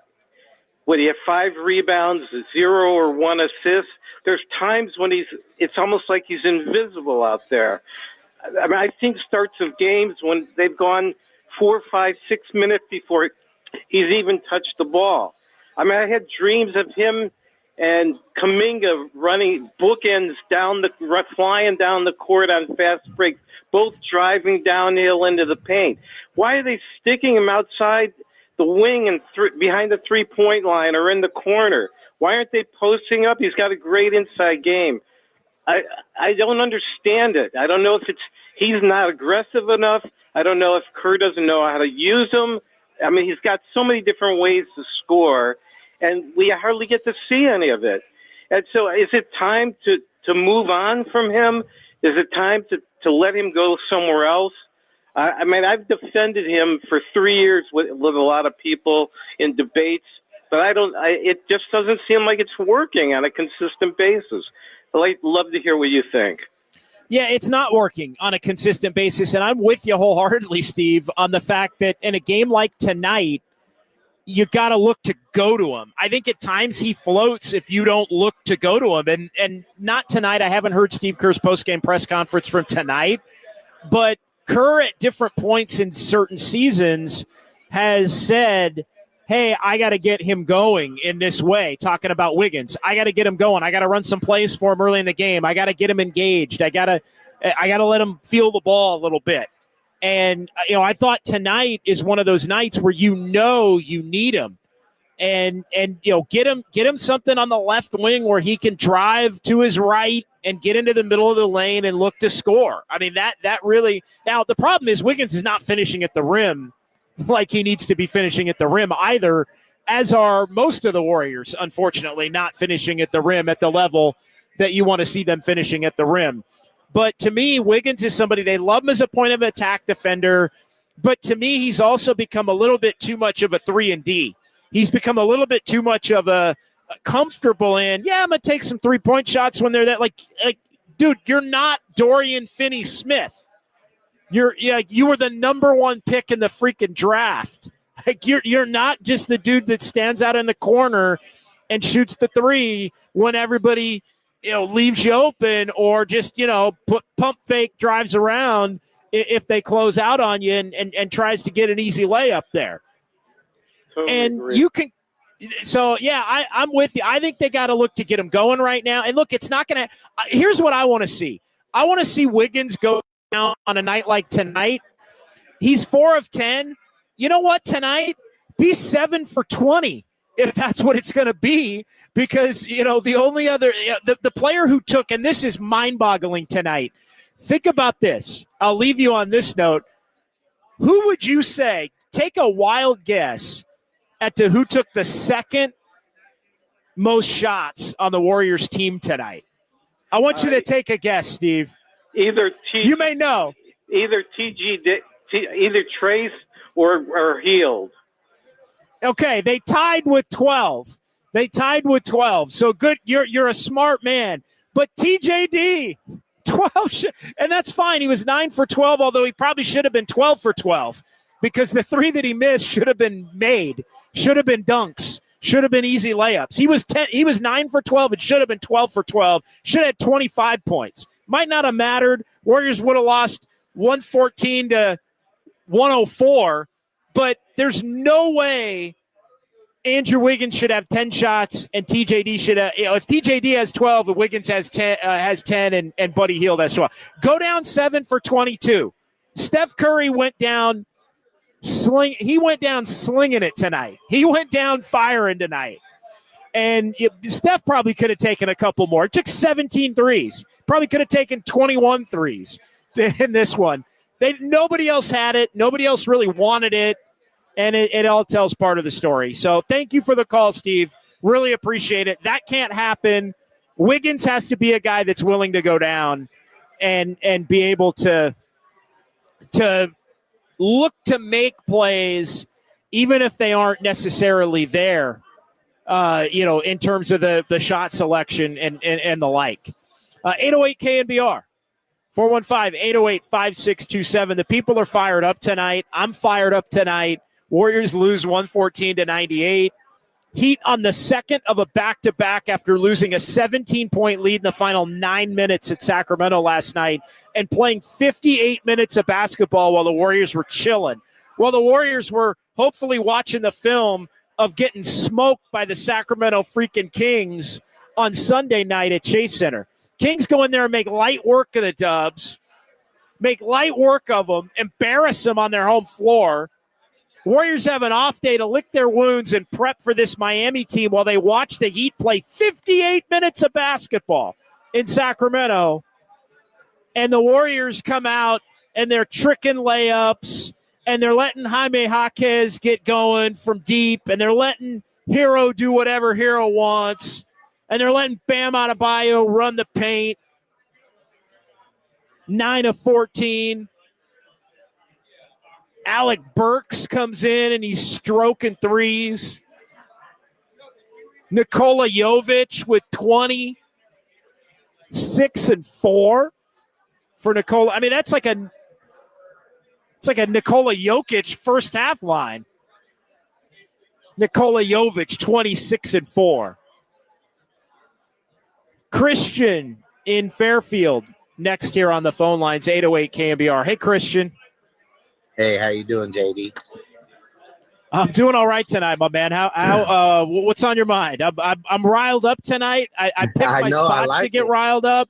What, he had 5 rebounds, 0 or 1 assist. There's times when it's almost like he's invisible out there. I mean, I think starts of games when they've gone 4, 5, 6 minutes before he's even touched the ball. I mean, I had dreams of him and Kuminga running bookends flying down the court on fast breaks, both driving downhill into the paint. Why are they sticking him outside the wing and behind the 3-point line or in the corner? Why aren't they posting up? He's got a great inside game. I don't understand it. I don't know if he's not aggressive enough. I don't know if Kerr doesn't know how to use him. I mean, he's got so many different ways to score, and we hardly get to see any of it. And so is it time to to move on from him? Is it time to let him go somewhere else? I mean, I've defended him for 3 years with a lot of people in debates, but it just doesn't seem like it's working on a consistent basis. I'd love to hear what you think. Yeah, it's not working on a consistent basis, and I'm with you wholeheartedly, Steve, on the fact that in a game like tonight, you got to look to go to him. I think at times he floats if you don't look to go to him, and not tonight. I haven't heard Steve Kerr's postgame press conference from tonight, but Kerr at different points in certain seasons has said, hey, I got to get him going in this way, talking about Wiggins. I got to get him going. I got to run some plays for him early in the game. I got to get him engaged. I got to let him feel the ball a little bit. And, I thought tonight is one of those nights where you need him. And get him something on the left wing where he can drive to his right and get into the middle of the lane and look to score. I mean, that really – now, the problem is Wiggins is not finishing at the rim like he needs to be finishing at the rim either, as are most of the Warriors, unfortunately, not finishing at the rim at the level that you want to see them finishing at the rim. But to me, Wiggins is somebody, they love him as a point of attack defender, but to me, he's also become a little bit too much of a 3-and-D. He's become a little bit too much of a comfortable in, I'm going to take some three-point shots when they're that. Like, dude, you're not Dorian Finney-Smith. You were the number one pick in the freaking draft. Like, you're not just the dude that stands out in the corner and shoots the three when everybody, leaves you open, or just, pump fake drives around if they close out on you and tries to get an easy layup there. Totally and agree. You can. So, I'm with you. I think they got to look to get him going right now. And look, it's not going to – here's what I want to see. I want to see Wiggins go down on a night like tonight. He's 4 of 10. You know what, tonight? Be 7 for 20 if that's what it's going to be, because, the only other the player who took – and this is mind-boggling tonight. Think about this. I'll leave you on this note. Who would you say – take a wild guess – who took the second most shots on the Warriors team tonight? I want you to take a guess, Steve. You may know. Either either Trace or Heald. Okay, they tied with 12. So good. You're a smart man. But TJD, 12, and that's fine. He was 9 for 12, although he probably should have been 12 for 12. Because the three that he missed should have been made, should have been dunks, should have been easy layups. He was 9 for 12. It should have been 12 for 12. Should have had 25 points. Might not have mattered. Warriors would have lost 114 to 104. But there's no way Andrew Wiggins should have 10 shots and TJD should have. If TJD has 12 and Wiggins has 10, and Buddy Hield has 12. Go down 7 for 22. Steph Curry went down. He went down slinging it tonight. He went down firing tonight. And Steph probably could have taken a couple more. It took 17 threes. Probably could have taken 21 threes in this one. Nobody else had it. Nobody else really wanted it. And it all tells part of the story. So thank you for the call, Steve. Really appreciate it. That can't happen. Wiggins has to be a guy that's willing to go down and be able to look to make plays, even if they aren't necessarily there, in terms of the shot selection and the like. 808 KNBR, 415-808-5627. The people are fired up tonight. I'm fired up tonight. Warriors lose 114-98. Heat on the second of a back-to-back after losing a 17-point lead in the final 9 minutes at Sacramento last night and playing 58 minutes of basketball while the Warriors were chilling. While the Warriors were hopefully watching the film of getting smoked by the Sacramento freaking Kings on Sunday night at Chase Center. Kings go in there and make light work of the Dubs, make light work of them, embarrass them on their home floor. Warriors have an off day to lick their wounds and prep for this Miami team while they watch the Heat play 58 minutes of basketball in Sacramento. And the Warriors come out and they're tricking layups and they're letting Jaime Jaquez get going from deep and they're letting Hero do whatever Hero wants. and they're letting Bam Adebayo run the paint. 9 of 14. Alec Burks comes in, and he's stroking threes. Nikola Jovic with 20. 6 and 4 for Nikola. I mean, it's like a Nikola Jokic first half line. Nikola Jovic, 26 and 4. Christian in Fairfield next here on the phone lines, 808 KNBR. Hey, Christian. Hey, how you doing, JD? I'm doing all right tonight, my man. What's on your mind? I'm riled up tonight. I picked my spots to get riled up.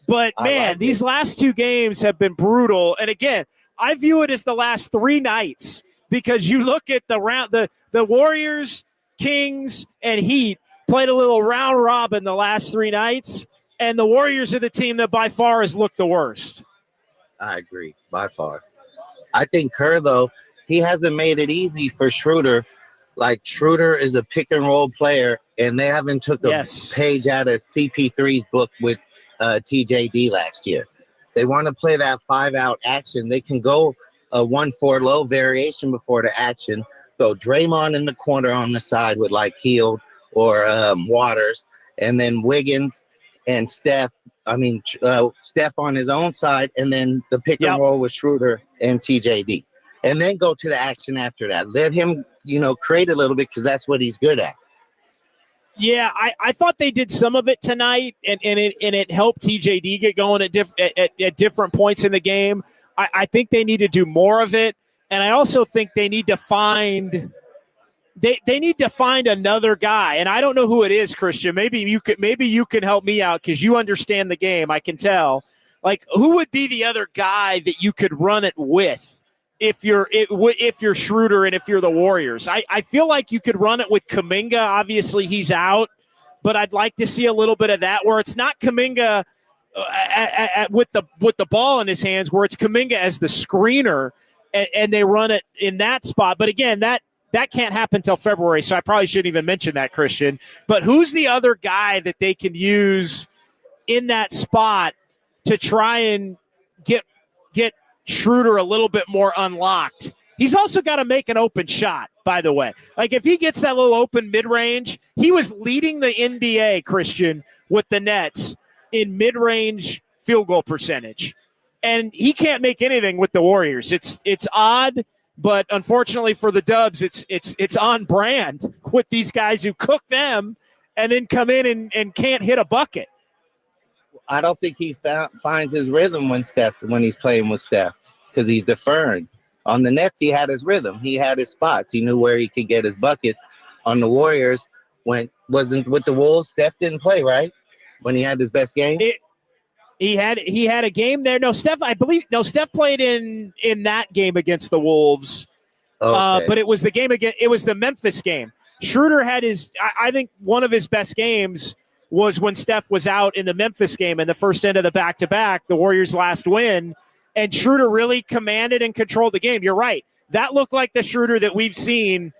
But, man, these last 2 games have been brutal. And, again, I view it as the last 3 nights because you look at the Warriors, Kings, and Heat played a little round robin the last 3 nights, and the Warriors are the team that by far has looked the worst. I agree, by far. I think Kerr, though, he hasn't made it easy for Schroder. Like, Schroder is a pick-and-roll player, and they haven't took a page out of CP3's book with TJD last year. They want to play that 5-out action. They can go a 1-4 low variation before the action. So Draymond in the corner on the side with like Hield or Waters, and then Wiggins and Steph. Steph on his own side, and then the pick and roll with Schroder and TJD. And then go to the action after that. Let him, create a little bit because that's what he's good at. Yeah, I thought they did some of it tonight, and it helped TJD get going at different points in the game. I think they need to do more of it, and I also think they need to find another guy. And I don't know who it is, Christian. Maybe you can help me out because you understand the game. I can tell. Like, who would be the other guy that you could run it with? If you're Schroder and if you're the Warriors, I feel like you could run it with Kuminga. Obviously, he's out, but I'd like to see a little bit of that where it's not Kuminga with the ball in his hands, where it's Kuminga as the screener, and they run it in that spot. But again, that can't happen until February, so I probably shouldn't even mention that, Christian. But who's the other guy that they can use in that spot to try and get Schroder a little bit more unlocked? He's also got to make an open shot, by the way. Like, if he gets that little open mid-range, he was leading the NBA, Christian, with the Nets in mid-range field goal percentage. And he can't make anything with the Warriors. It's odd, but unfortunately for the Dubs, it's on brand with these guys who cook them and then come in and can't hit a bucket. I don't think he finds his rhythm when he's playing with Steph because he's deferring. On the Nets, he had his rhythm. He had his spots. He knew where he could get his buckets. On the Warriors, wasn't with the Wolves, Steph didn't play, right? When he had his best game? He had a game there. No, Steph played in that game against the Wolves. Okay. But it was the Memphis game. Schroder had I think one of his best games was when Steph was out in the Memphis game in the first end of the back-to-back, the Warriors' last win, and Schroder really commanded and controlled the game. You're right. That looked like the Schroder that we've seen,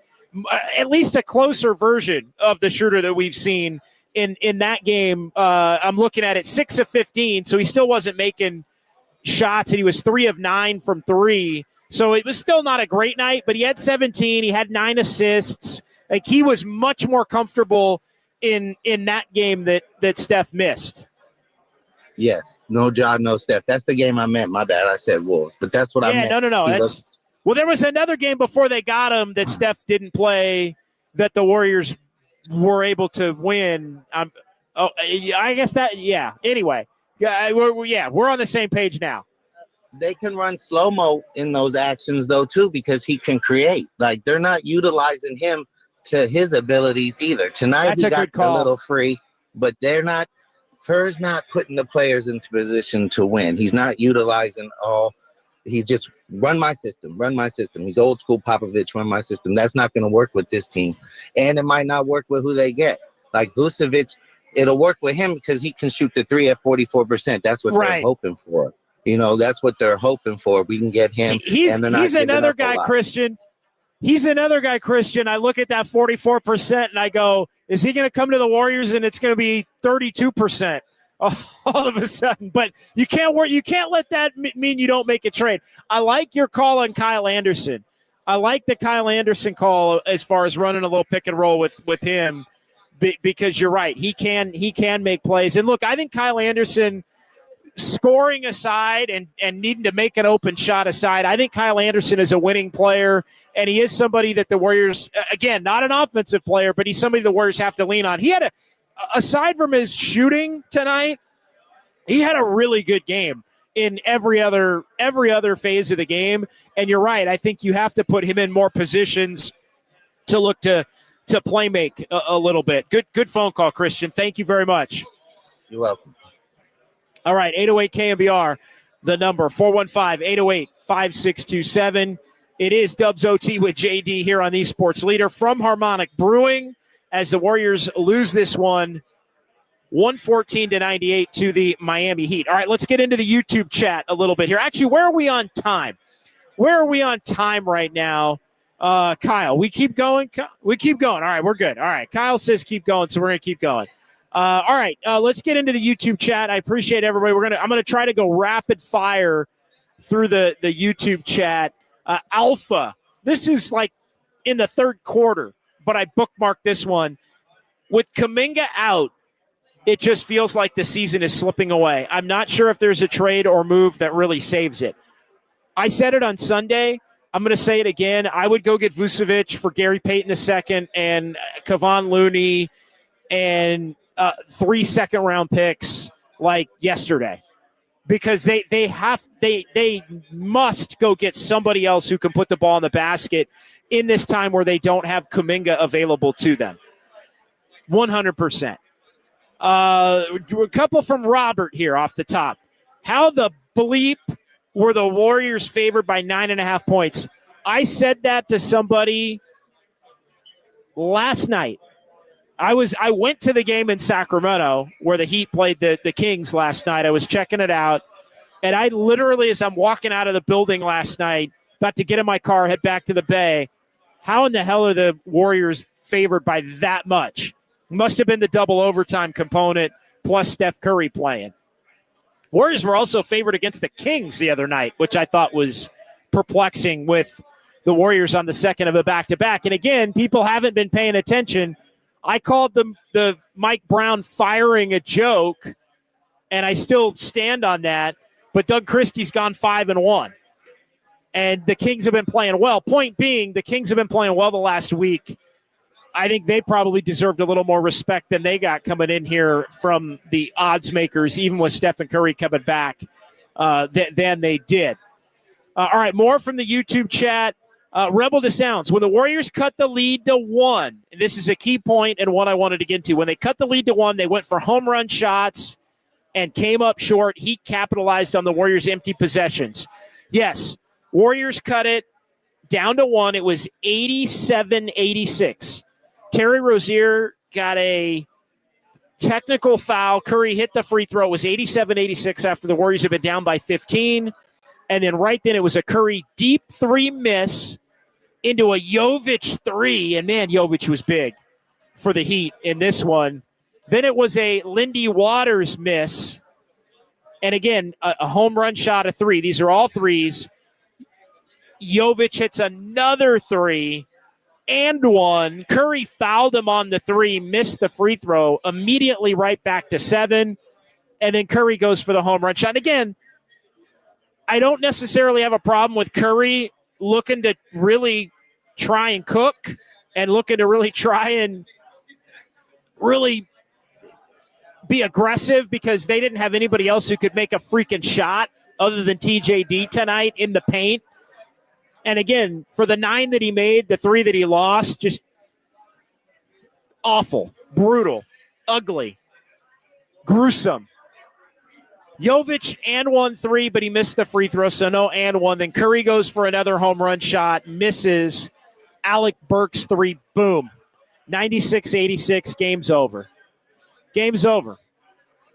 at least a closer version of the Schroder that we've seen in that game. I'm looking at it, 6 of 15, so he still wasn't making shots, and he was 3 of 9 from 3. So it was still not a great night, but he had 17. He had 9 assists. Like, he was much more comfortable in that game that Steph missed. Yes. No John, no Steph. That's the game I meant. My bad. I said Wolves, but that's what I meant. No. Well, there was another game before they got him that Steph didn't play that the Warriors were able to win. I guess that, yeah. Anyway, we're on the same page now. They can run slow-mo in those actions, though, too, because he can create. Like, they're not utilizing him to his abilities either. Tonight he got a little free, but Kerr's not putting the players into position to win. He's not utilizing all. He's just run my system. He's old school Popovich, run my system. That's not going to work with this team. And it might not work with who they get. Like Vucevic, it'll work with him because he can shoot the 3 at 44%. That's what they're hoping for. That's what they're hoping for. We can get him. He's another guy, Christian. he's another guy, Christian. I look at that 44% and I go, is he going to come to the Warriors and it's going to be 32% all of a sudden? But you can't let that mean you don't make a trade. I like your call on Kyle Anderson. I like the Kyle Anderson call as far as running a little pick and roll with him, because you're right. He can make plays. And look, I think Kyle Anderson, scoring aside and needing to make an open shot aside, I think Kyle Anderson is a winning player, and he is somebody that the Warriors, again, not an offensive player, but he's somebody the Warriors have to lean on. He had aside from his shooting tonight, he had a really good game in every other phase of the game. And you're right. I think you have to put him in more positions to look to play make a little bit. Good phone call, Christian. Thank you very much. You're welcome. All right, 808 KNBR, the number, 415-808-5627. It is Dubs OT with JD here on the Sports Leader from Harmonic Brewing as the Warriors lose this one 114-98 to the Miami Heat. All right, let's get into the YouTube chat a little bit here. Actually, where are we on time? Where are we on time right now? Kyle, we keep going? We keep going. All right, we're good. All right, Kyle says keep going, so we're going to keep going. All right, let's get into the YouTube chat. I appreciate everybody. I'm going to try to go rapid fire through the YouTube chat. Alpha, this is like in the third quarter, but I bookmarked this one. With Kuminga out, it just feels like the season is slipping away. I'm not sure if there's a trade or move that really saves it. I said it on Sunday. I'm going to say it again. I would go get Vucevic for Gary Payton II and Kevon Looney and 3 second-round picks like yesterday, because they must go get somebody else who can put the ball in the basket in this time where they don't have Kuminga available to them. 100%. A couple from Robert here off the top. How the bleep were the Warriors favored by 9.5 points? I said that to somebody last night. I went to the game in Sacramento where the Heat played the Kings last night. I was checking it out, and I literally, as I'm walking out of the building last night, about to get in my car, head back to the Bay, how in the hell are the Warriors favored by that much? Must have been the double overtime component plus Steph Curry playing. Warriors were also favored against the Kings the other night, which I thought was perplexing with the Warriors on the second of a back-to-back. And again, people haven't been paying attention. I called the Mike Brown firing a joke, and I still stand on that. But Doug Christie's gone 5-1. And the Kings have been playing well. Point being, the Kings have been playing well the last week. I think they probably deserved a little more respect than they got coming in here from the odds makers, even with Stephen Curry coming back, than they did. All right, more from the YouTube chat. Rebel to Sounds. When the Warriors cut the lead to 1, and this is a key point and one I wanted to get into. When they cut the lead to 1, they went for home run shots and came up short. Heat capitalized on the Warriors' empty possessions. Yes, Warriors cut it down to 1. It was 87-86. Terry Rozier got a technical foul. Curry hit the free throw. It was 87-86 after the Warriors had been down by 15. And then right then it was a Curry deep 3 miss into a Jovic 3. And, man, Jovic was big for the Heat in this one. Then it was a Lindy Waters miss. And, again, a home run shot of 3. These are all threes. Jovic hits another 3. And 1. Curry fouled him on the 3, missed the free throw, immediately right back to 7. And then Curry goes for the home run shot. And again, I don't necessarily have a problem with Curry looking to really try and cook and looking to really try and really be aggressive, because they didn't have anybody else who could make a freaking shot other than TJD tonight in the paint. And again, for the 9 that he made, the 3 that he lost, just awful, brutal, ugly, gruesome. Jovic and 1 3, but he missed the free throw, so no and 1. Then Curry goes for another home run shot, misses. Alec Burks 3, boom. 96-86, game's over. Game's over.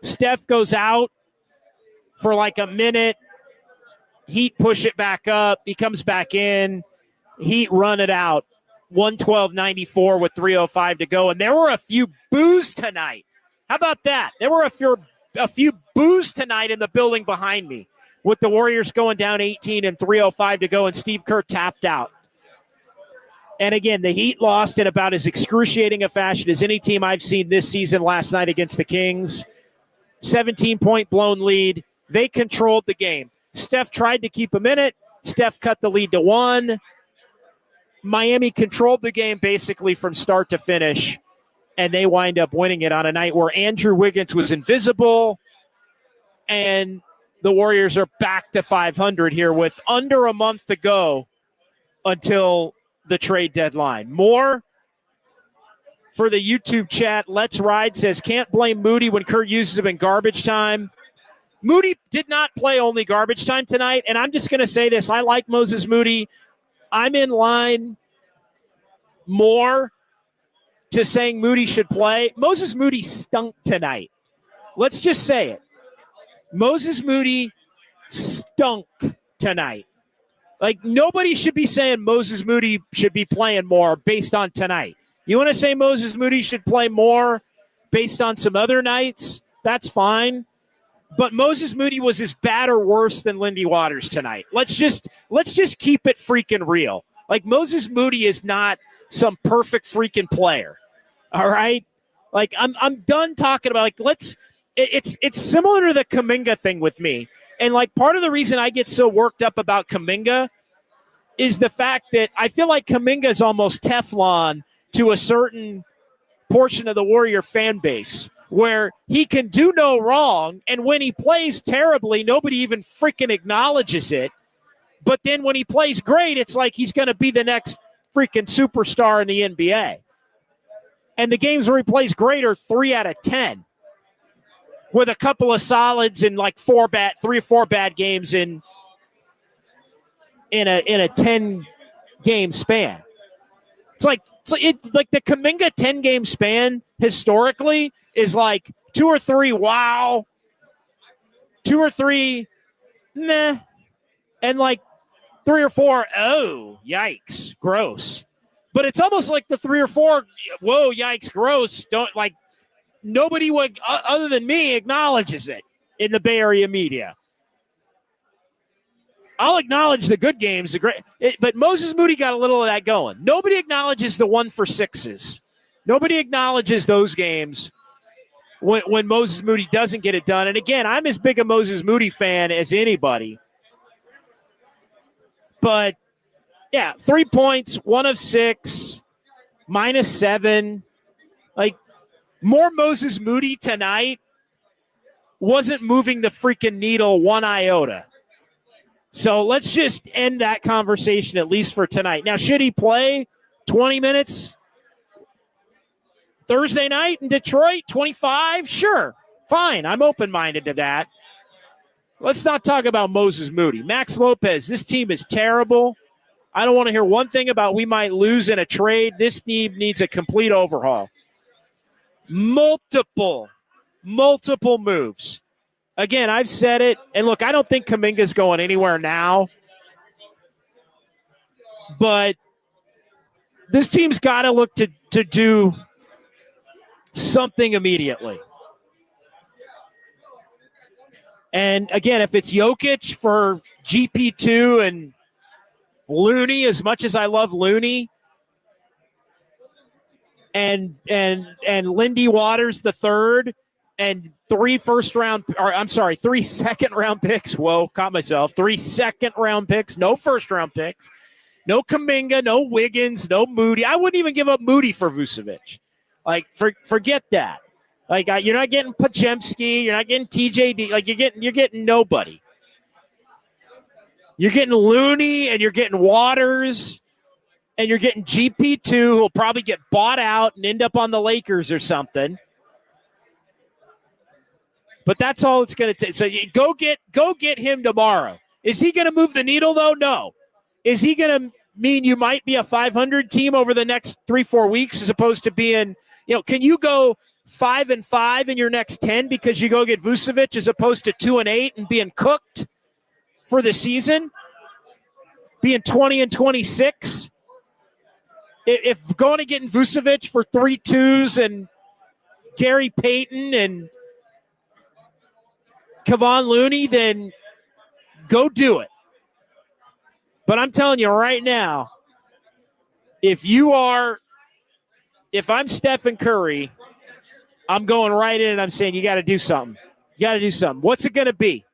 Steph goes out for like a minute. Heat push it back up. He comes back in. Heat run it out, 112-94 with 3:05 to go. And there were a few boos tonight. How about that? There were a few boos tonight in the building behind me with the Warriors going down 18 and 3:05 to go, and Steve Kerr tapped out. And again, the Heat lost in about as excruciating a fashion as any team I've seen this season last night against the Kings. 17-point blown lead. They controlled the game. Steph tried to keep them in it. Steph cut the lead to 1. Miami controlled the game basically from start to finish, and they wind up winning it on a night where Andrew Wiggins was invisible, and the Warriors are back to 500 here with under a month to go until the trade deadline. More for the YouTube chat. Let's Ride says, can't blame Moody when Kerr uses him in garbage time. Moody did not play only garbage time tonight, and I'm just going to say this. I like Moses Moody. I'm in line more to saying Moody should play. Moses Moody stunk tonight. Let's just say it. Moses Moody stunk tonight. Like, nobody should be saying Moses Moody should be playing more based on tonight. You want to say Moses Moody should play more based on some other nights? That's fine. But Moses Moody was as bad or worse than Lindy Waters tonight. Let's just keep it freaking real. Like, Moses Moody is not some perfect freaking player. All right? Like, I'm done talking about, like, it's similar to the Kuminga thing with me. And, like, part of the reason I get so worked up about Kuminga is the fact that I feel like Kuminga is almost Teflon to a certain portion of the Warrior fan base, where he can do no wrong, and when he plays terribly, nobody even freaking acknowledges it. But then when he plays great, it's like he's going to be the next freaking superstar in the NBA. And the games where he plays great are 3 out of 10, with a couple of solids and like 3 or 4 bad games in a 10-game span. It's like the Kuminga 10-game span historically is like 2 or 3 wow, 2 or 3 meh, and like 3 or 4 oh yikes gross. But it's almost like the 3 or 4 whoa yikes gross don't, like, nobody would other than me acknowledges it in the Bay Area media. I'll acknowledge the good games, but Moses Moody got a little of that going. Nobody acknowledges the 1-for-6s. Nobody acknowledges those games when Moses Moody doesn't get it done. And again, I'm as big a Moses Moody fan as anybody. But yeah, 3 points, 1 of 6, -7. Like, more Moses Moody tonight wasn't moving the freaking needle 1 iota. So let's just end that conversation, at least for tonight. Now, should he play 20 minutes Thursday night in Detroit, 25? Sure, fine. I'm open-minded to that. Let's not talk about Moses Moody. Max Lopez, this team is terrible. I don't want to hear one thing about we might lose in a trade. This team needs a complete overhaul. Multiple moves. Again, I've said it. And look, I don't think Kuminga's going anywhere now. But this team's got to look to do something immediately. And again, if it's Jokic for GP2 and Looney, as much as I love Looney, and Lindy Waters the third, and 3 second-round picks. Whoa, caught myself. 3 second-round picks, no first-round picks, no Kuminga, no Wiggins, no Moody. I wouldn't even give up Moody for Vucevic. Like, forget that. Like, you're not getting Podziemski, you're not getting TJD. Like, you're getting nobody. You're getting Looney, and you're getting Waters, and you're getting GP2, who'll probably get bought out and end up on the Lakers or something. But that's all it's going to take. So you go get him tomorrow. Is he going to move the needle, though? No. Is he going to mean you might be a 500 team over the next 3-4 weeks as opposed to being, can you go 5-5 in your next 10 because you go get Vucevic as opposed to 2-8 and being cooked for the season? being 20 and 26. If going to getting Vucevic for 3 twos and Gary Payton and Kevon Looney, then go do it. But I'm telling you right now, if I'm Stephen Curry, I'm going right in and I'm saying you got to do something. You got to do something. What's it going to be?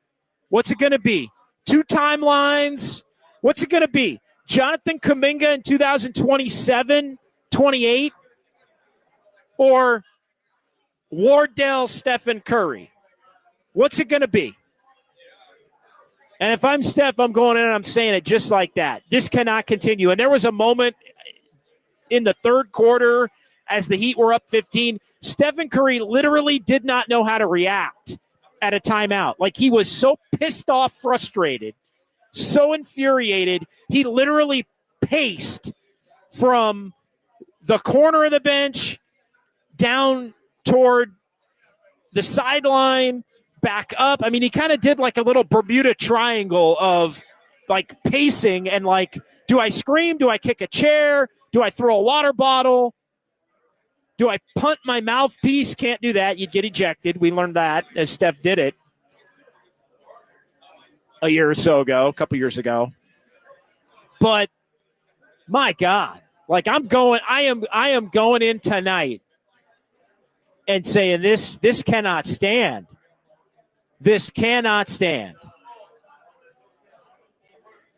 2 timelines? What's it going to be? Jonathan Kuminga in 2027, 28? Or Wardell Stephen Curry? What's it going to be? And if I'm Steph, I'm going in and I'm saying it just like that. This cannot continue. And there was a moment in the third quarter as the Heat were up 15. Stephen Curry literally did not know how to react at a timeout. Like, he was so pissed off, frustrated, so infuriated, he literally paced from the corner of the bench down toward the sideline, back up. I mean, he kind of did like a little Bermuda Triangle of like pacing and like, do I scream? Do I kick a chair? Do I throw a water bottle? Do I punt my mouthpiece? Can't do that. You'd get ejected. We learned that as Steph did it a year or so ago, a couple years ago. But my God, like I am going in tonight and saying this cannot stand. This cannot stand.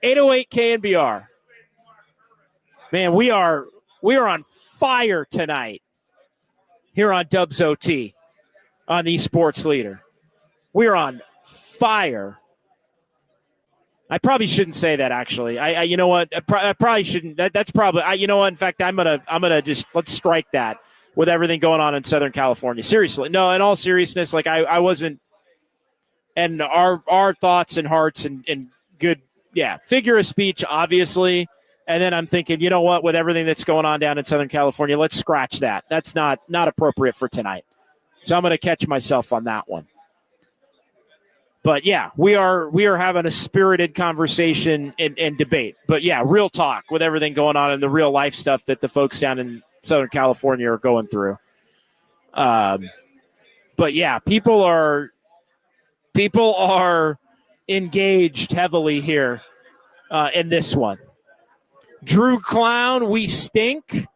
808 KNBR. Man, we are on fire tonight here on Dubs OT on the Sports Leader. We are on fire. I probably shouldn't say that, actually. I you know what? I probably shouldn't. That's probably. You know what? In fact, I'm gonna just let's strike that with everything going on in Southern California. Seriously, no. In all seriousness, like I wasn't. And our thoughts and hearts and good, figure of speech, obviously. And then I'm thinking, you know what? With everything that's going on down in Southern California, let's scratch that. That's not appropriate for tonight. So I'm going to catch myself on that one. But yeah, we are having a spirited conversation and debate. But yeah, real talk with everything going on and the real life stuff that the folks down in Southern California are going through. But yeah, people are engaged heavily here in this one. Drew Clown, we stink.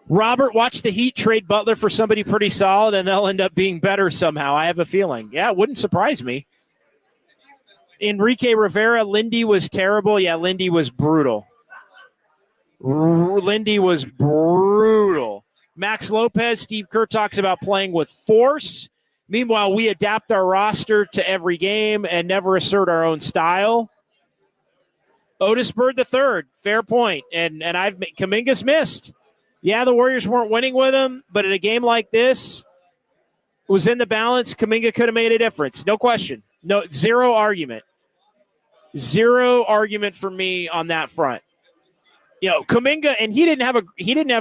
Robert, watch the Heat trade Butler for somebody pretty solid, and they'll end up being better somehow. I have a feeling. Yeah, it wouldn't surprise me. Enrique Rivera, Lindy was terrible. Yeah, Lindy was brutal. Max Lopez, Steve Kerr talks about playing with force. Meanwhile, we adapt our roster to every game and never assert our own style. Otis Bird III, fair point. And Kuminga's missed. Yeah, the Warriors weren't winning with him, but in a game like this, it was in the balance. Kuminga could have made a difference. No question. No, zero argument. Zero argument for me on that front. You know, Kuminga, and he didn't have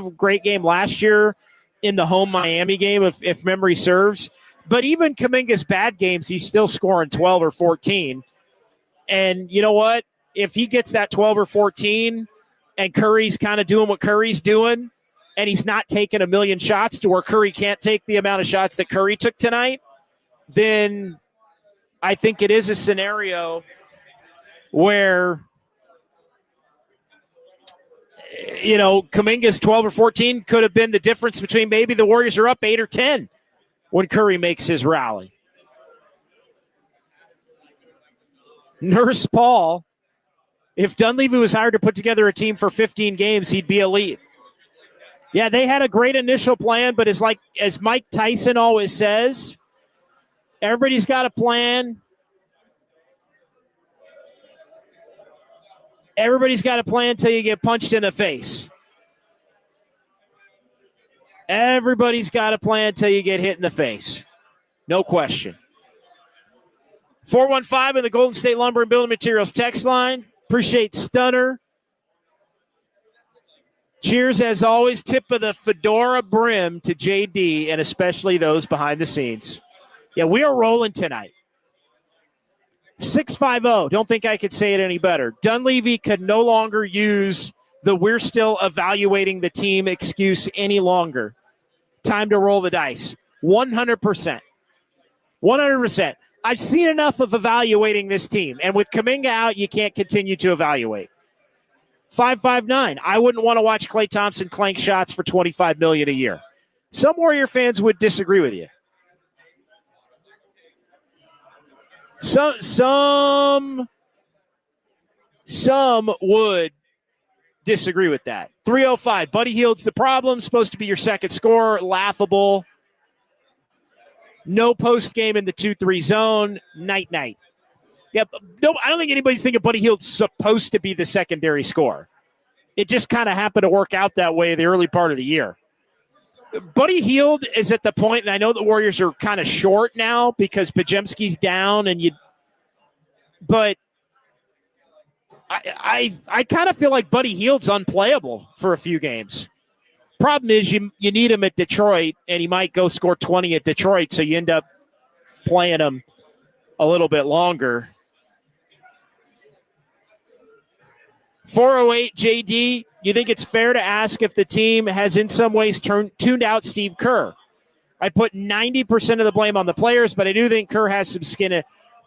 a great game last year in the home Miami game, if memory serves. But even Kuminga's bad games, he's still scoring 12 or 14. And you know what? If he gets that 12 or 14 and Curry's kind of doing what Curry's doing, and he's not taking a million shots to where Curry can't take the amount of shots that Curry took tonight, then I think it is a scenario where, you know, Kuminga's 12 or 14 could have been the difference between maybe the Warriors are up 8 or 10 when Curry makes his rally. Nurse Paul, if Dunleavy was hired to put together a team for 15 games, he'd be elite. Yeah, they had a great initial plan, but as Mike Tyson always says, everybody's got a plan. Everybody's got a plan until you get punched in the face. Everybody's got a plan until you get hit in the face. No question. 415 in the Golden State Lumber and Building Materials text line. Appreciate Stunner. Cheers, as always. Tip of the fedora brim to JD and especially those behind the scenes. Yeah, we are rolling tonight. 650. Don't think I could say it any better. Dunleavy could no longer use the "we're still evaluating the team" excuse any longer. Time to roll the dice. 100%. 100%. I've seen enough of evaluating this team. And with Kuminga out, you can't continue to evaluate. 559. I wouldn't want to watch Klay Thompson clank shots for $25 million a year. Some Warrior fans would disagree with you. Some would disagree with that. 305. Buddy Hield's the problem. Supposed to be your second scorer. Laughable. No post game in the 2-3 zone. Night. Yeah, no, I don't think anybody's thinking Buddy Hield's supposed to be the secondary scorer. It just kind of happened to work out that way the early part of the year. Buddy Hield is at the point, and I know the Warriors are kind of short now because Pajemski's down, but I kind of feel like Buddy Hield's unplayable for a few games. Problem is you need him at Detroit, and he might go score 20 at Detroit, so you end up playing him a little bit longer. 408 JD, you think it's fair to ask if the team has in some ways tuned out Steve Kerr? I put 90% of the blame on the players, but I do think Kerr has some skin in it.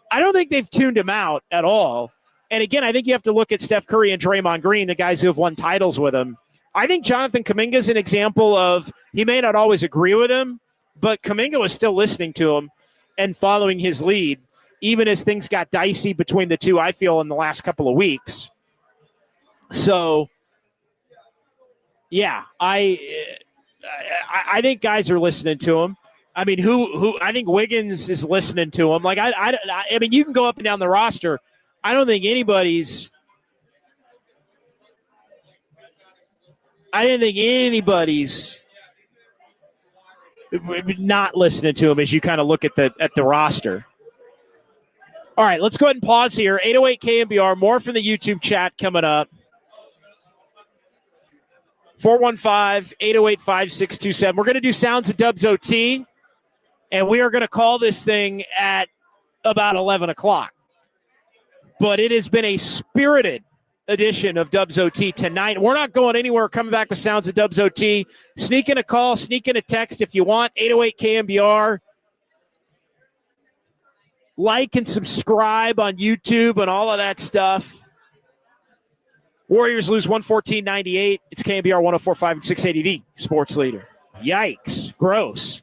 I don't think they've tuned him out at all. And again, I think you have to look at Steph Curry and Draymond Green, the guys who have won titles with him. I think Jonathan Kuminga is an example of, he may not always agree with him, but Kuminga was still listening to him and following his lead, even as things got dicey between the two, I feel, in the last couple of weeks. So, yeah, I think guys are listening to him. I mean, who I think Wiggins is listening to him. Like, I mean, you can go up and down the roster. I don't think anybody's not listening to him as you kind of look at the roster. All right, let's go ahead and pause here. 808 KNBR, more from the YouTube chat coming up. 415-808-5627. We're going to do Sounds of Dubs OT, and we are going to call this thing at about 11 o'clock. But it has been a spirited edition of Dubs OT tonight. We're not going anywhere. Coming back with Sounds of Dubs OT. Sneak in a call, sneak in a text if you want. 808 KNBR. Like and subscribe on YouTube and all of that stuff. Warriors lose 114-98. It's KNBR 104.5 and 680, the sports leader. Yikes. Gross.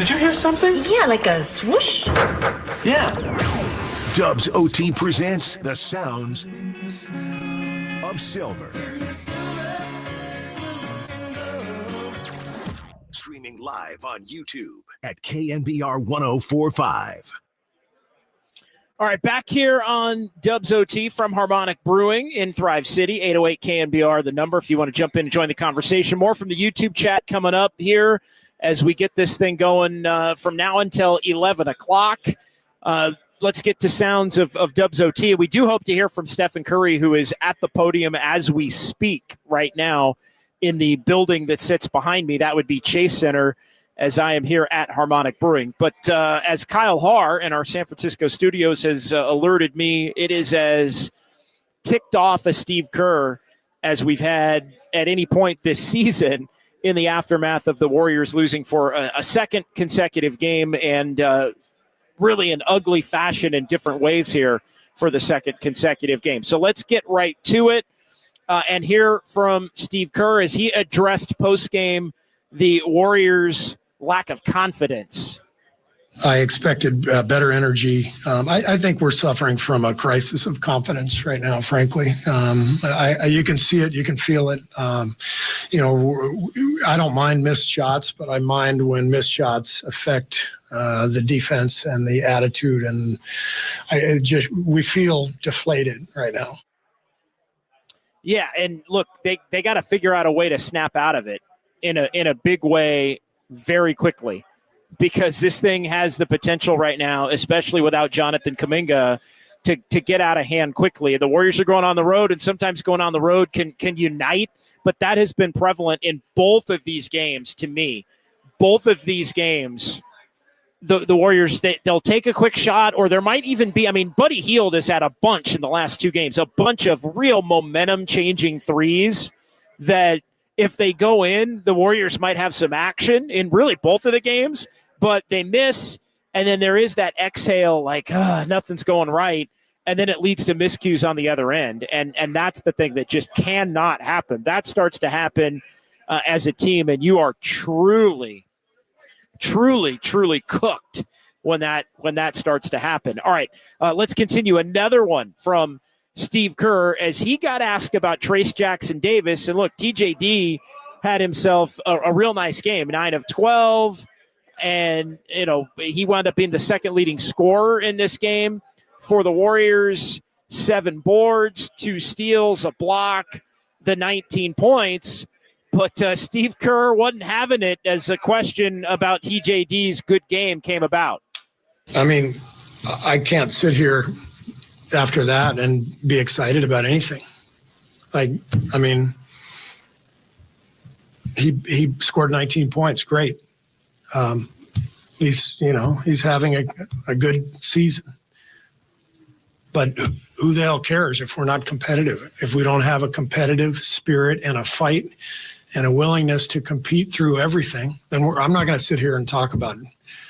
Did you hear something? Yeah, like a swoosh. Yeah. Dubs OT presents the sounds of silver. Streaming live on YouTube at KNBR 1045. All right, back here on Dubs OT from Harmonic Brewing in Thrive City, 808 KNBR, the number if you want to jump in and join the conversation. More from the YouTube chat coming up here as we get this thing going from now until 11 o'clock. Let's get to sounds of Dubs OT. We do hope to hear from Stephen Curry, who is at the podium as we speak right now in the building that sits behind me. That would be Chase Center, as I am here at Harmonic Brewing. But as Kyle Haar in our San Francisco studios has alerted me, it is as ticked off as Steve Kerr as we've had at any point this season in the aftermath of the Warriors losing for a second consecutive game and really an ugly fashion in different ways here for the second consecutive game. So let's get right to it and hear from Steve Kerr as he addressed postgame the Warriors' lack of confidence. I expected better energy. I think we're suffering from a crisis of confidence right now, frankly. You can see it. You can feel it. I don't mind missed shots, but I mind when missed shots affect the defense and the attitude. And we feel deflated right now. Yeah, and look, they got to figure out a way to snap out of it in a big way very quickly, because this thing has the potential right now, especially without Jonathan Kuminga, to get out of hand quickly. The Warriors are going on the road, and sometimes going on the road can unite, but that has been prevalent in both of these games to me. Both of these games, the Warriors, they'll take a quick shot, or there might even be, Buddy Hield has had a bunch in the last two games, a bunch of real momentum-changing threes that if they go in, the Warriors might have some action in really both of the games, but they miss, and then there is that exhale like, nothing's going right, and then it leads to miscues on the other end, and that's the thing that just cannot happen. That starts to happen as a team, and you are truly cooked when that starts to happen. All right, let's continue. Another one from Steve Kerr as he got asked about Trayce Jackson-Davis. And look, TJD had himself a real nice game, 9 of 12. And, he wound up being the second leading scorer in this game for the Warriors. 7 boards, 2 steals, a block, the 19 points. But Steve Kerr wasn't having it as a question about TJD's good game came about. I can't sit here after that and be excited about anything. He scored 19 points. Great. He's having a good season. But who the hell cares if we're not competitive? If we don't have a competitive spirit and a fight and a willingness to compete through everything, then I'm not going to sit here and talk about it.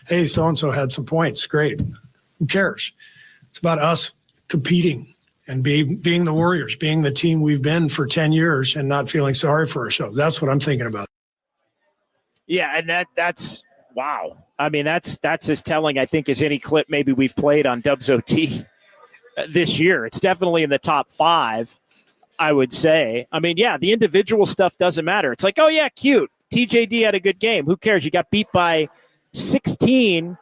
Hey, so-and-so had some points. Great. Who cares? It's about us competing and being the Warriors, being the team we've been for 10 years and not feeling sorry for ourselves. That's what I'm thinking about. Yeah, and that's wow. That's as telling, I think, as any clip maybe we've played on Dubs OT this year. It's definitely in the top 5, I would say. The individual stuff doesn't matter. It's like, oh, yeah, cute. TJD had a good game. Who cares? You got beat by 16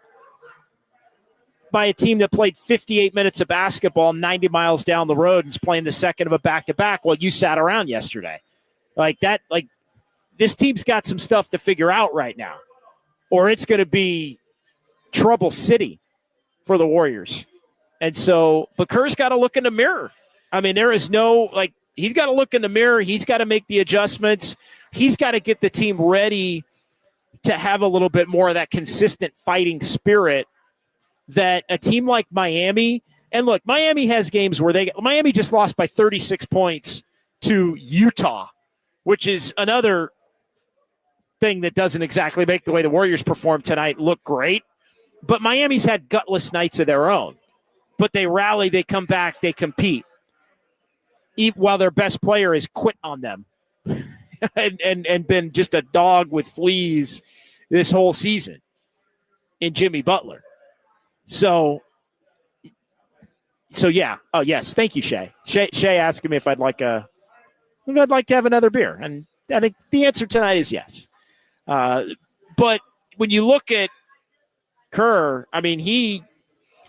by a team that played 58 minutes of basketball 90 miles down the road and is playing the second of a back-to-back while you sat around yesterday. This team's got some stuff to figure out right now, or it's going to be trouble city for the Warriors. And so, but Kerr's got to look in the mirror. There is no, he's got to look in the mirror. He's got to make the adjustments. He's got to get the team ready to have a little bit more of that consistent fighting spirit that a team like Miami, and look, Miami has games where Miami just lost by 36 points to Utah, which is another thing that doesn't exactly make the way the Warriors performed tonight look great. But Miami's had gutless nights of their own. But they rally, they come back, they compete. While their best player has quit on them and been just a dog with fleas this whole season. in Jimmy Butler. So yeah. Oh, yes. Thank you, Shay. Shay asking me if I'd like to have another beer. And I think the answer tonight is yes. But when you look at Kerr, I mean,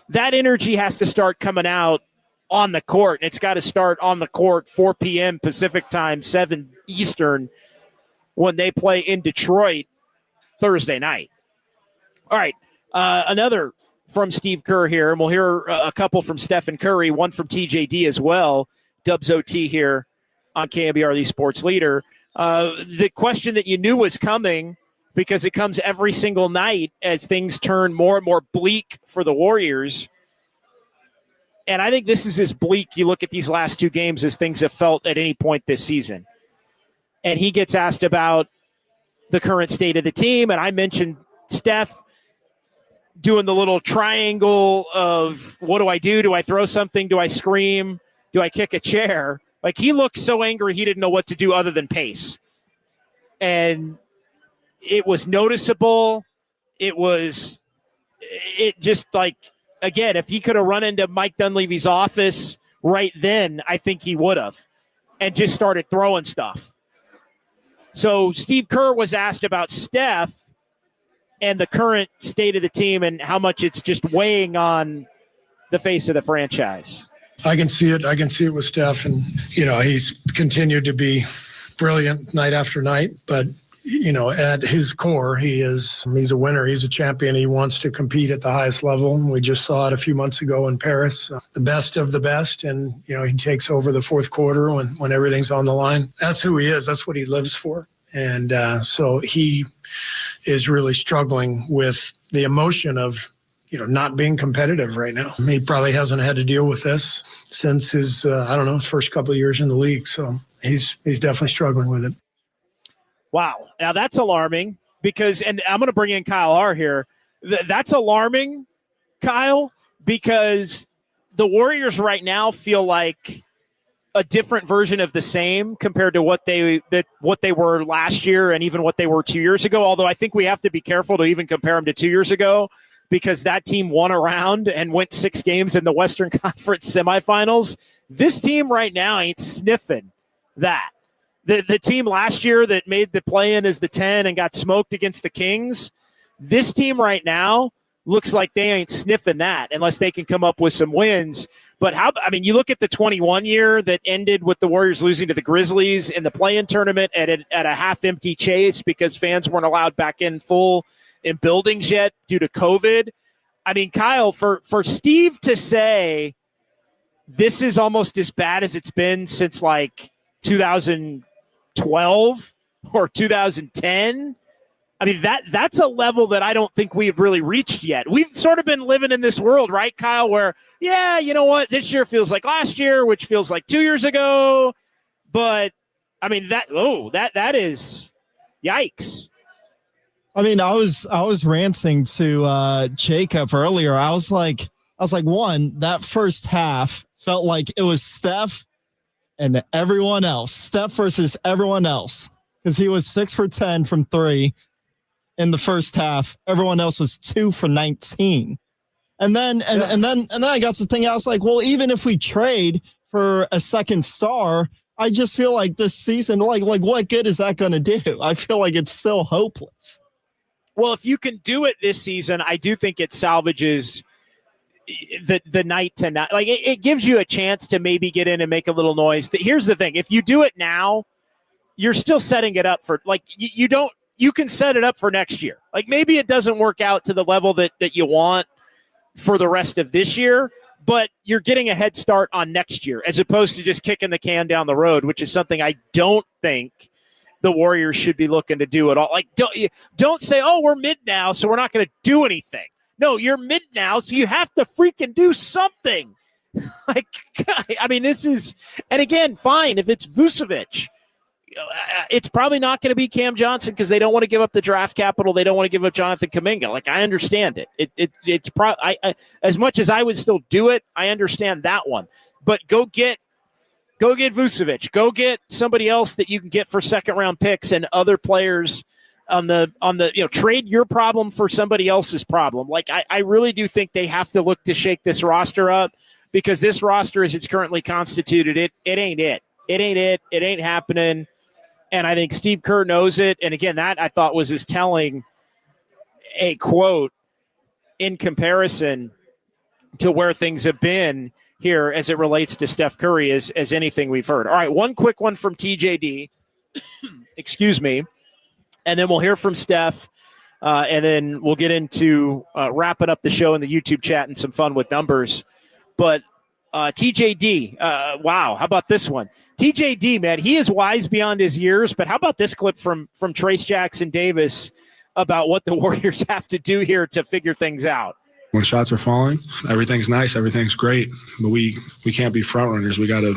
that energy has to start coming out on the court. And it's got to start on the court 4 p.m. Pacific time, 7 Eastern, when they play in Detroit Thursday night. All right. Another from Steve Kerr here, and we'll hear a couple from Steph and Curry, one from TJD as well. Dubs OT here on KNBR, the sports leader. The question that you knew was coming, because it comes every single night as things turn more and more bleak for the Warriors. And I think this is as bleak, you look at these last 2 games, as things have felt at any point this season. And he gets asked about the current state of the team, and I mentioned Steph doing the little triangle of, what do I do? Do I throw something? Do I scream? Do I kick a chair? Like, he looked so angry he didn't know what to do other than pace. And it was noticeable. It just like, again, if he could have run into Mike Dunleavy's office right then, I think he would have, and just started throwing stuff. So Steve Kerr was asked about Steph and the current state of the team and how much it's just weighing on the face of the franchise. I can see it. I can see it with Steph. And, he's continued to be brilliant night after night. But, at his core, he's a winner. He's a champion. He wants to compete at the highest level. We just saw it a few months ago in Paris, the best of the best. And, he takes over the fourth quarter when everything's on the line. That's who he is. That's what he lives for. And so he is really struggling with the emotion of, not being competitive right now. He probably hasn't had to deal with this since his, his first couple of years in the league. So he's definitely struggling with it. Wow. Now that's alarming because, and I'm going to bring in Kyle R here. That's alarming, Kyle, because the Warriors right now feel like a different version of the same compared to what they were last year and even what they were 2 years ago. Although I think we have to be careful to even compare them to 2 years ago, because that team won a round and went 6 games in the Western Conference semifinals. This team right now ain't sniffing that. The team last year that made the play-in as the 10 and got smoked against the Kings, this team right now looks like they ain't sniffing that unless they can come up with some wins. But you look at the 21 year that ended with the Warriors losing to the Grizzlies in the play-in tournament at a half-empty Chase because fans weren't allowed back in full in buildings yet due to COVID. I mean, Kyle, for Steve to say this is almost as bad as it's been since like 2012 or 2010, I mean, that's a level that I don't think we've really reached yet. We've sort of been living in this world, right, Kyle, where, yeah, you know what, this year feels like last year, which feels like 2 years ago. But, I mean, that is yikes. I mean, I was ranting to Jacob earlier. I was like, one, that first half felt like it was Steph and everyone else. Steph versus everyone else, because he was 6 for 10 from 3 in the first half. Everyone else was 2 for 19. And then I got to think, I was like, well, even if we trade for a second star, I just feel like this season, like what good is that going to do? I feel like it's still hopeless. Well, if you can do it this season, I do think it salvages the night to night. Like it gives you a chance to maybe get in and make a little noise. Here's the thing. If you do it now, you're still setting it up for like you can set it up for next year. Like maybe it doesn't work out to the level that you want for the rest of this year, but you're getting a head start on next year as opposed to just kicking the can down the road, which is something I don't think the Warriors should be looking to do at all. Like, don't say, oh, we're mid now, so we're not going to do anything. No, you're mid now, so you have to freaking do something. Like, I mean, this is, and again, fine, if it's Vucevic, it's probably not going to be Cam Johnson because they don't want to give up the draft capital. They don't want to give up Jonathan Kuminga. Like, I understand it. It's probably, as much as I would still do it, I understand that one. But go get Vucevic. Go get somebody else that you can get for second-round picks and other players trade your problem for somebody else's problem. Like I really do think they have to look to shake this roster up, because this roster as it's currently constituted, it ain't it. It ain't it. It ain't happening. And I think Steve Kerr knows it. And again, that I thought was as telling a quote in comparison to where things have been here as it relates to Steph Curry as anything we've heard. All right, one quick one from TJD. Excuse me. And then we'll hear from Steph, and then we'll get into wrapping up the show in the YouTube chat and some fun with numbers. But TJD, wow, how about this one? TJD, man, he is wise beyond his years, but how about this clip from Trace Jackson Davis about what the Warriors have to do here to figure things out? When shots are falling, everything's nice, everything's great, but we can't be front runners. We got to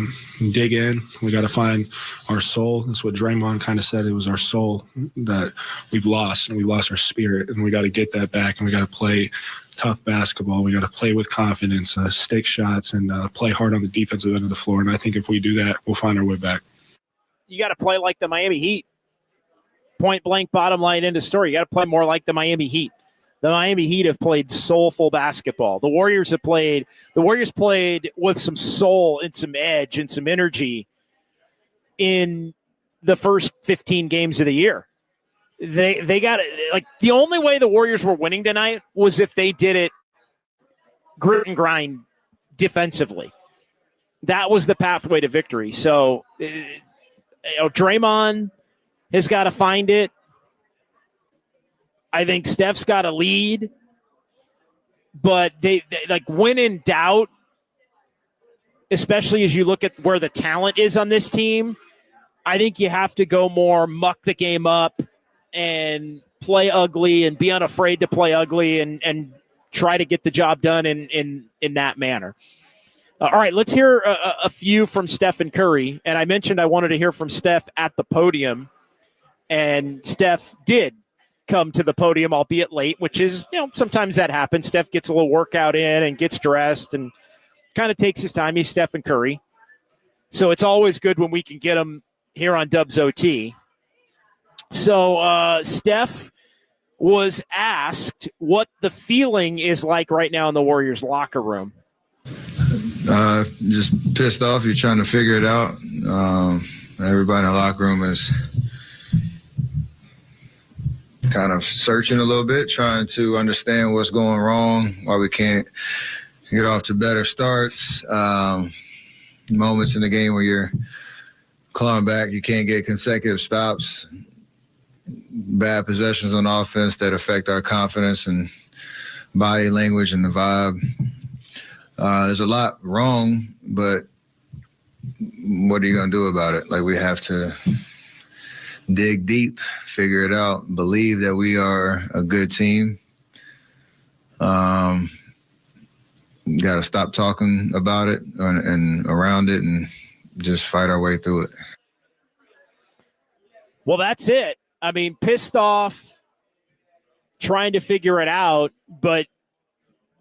dig in. We got to find our soul. That's what Draymond kind of said. It was our soul that we've lost, and we lost our spirit, and we got to get that back, and we got to play tough basketball. We got to play with confidence, stick shots, and play hard on the defensive end of the floor. And I think if we do that, we'll find our way back. You got to play like the Miami Heat. Point blank, bottom line, end of story. You got to play more like the Miami Heat. The Miami Heat have played soulful basketball. The Warriors played with some soul and some edge and some energy in the first 15 games of the year. They got it. Like, the only way the Warriors were winning tonight was if they did it grit and grind defensively. That was the pathway to victory. So, Draymond has got to find it. I think Steph's got to lead, but they like, when in doubt, especially as you look at where the talent is on this team, I think you have to go more muck the game up and play ugly and be unafraid to play ugly and try to get the job done in that manner. All right, let's hear a few from Steph and Curry. And I mentioned I wanted to hear from Steph at the podium, and Steph did come to the podium, albeit late, which is, sometimes that happens. Steph gets a little workout in and gets dressed and kind of takes his time. He's Stephen Curry. So it's always good when we can get him here on Dubs OT. So Steph was asked what the feeling is like right now in the Warriors locker room. Just pissed off. You're trying to figure it out. Everybody in the locker room is kind of searching a little bit, trying to understand what's going wrong, why we can't get off to better starts. Moments in the game where you're clawing back, you can't get consecutive stops, bad possessions on offense that affect our confidence and body language and the vibe. There's a lot wrong, but what are you going to do about it? Like, we have to dig deep, figure it out, believe that we are a good team. Got to stop talking about it and around it and just fight our way through it. Well, that's it. I mean, pissed off, trying to figure it out, but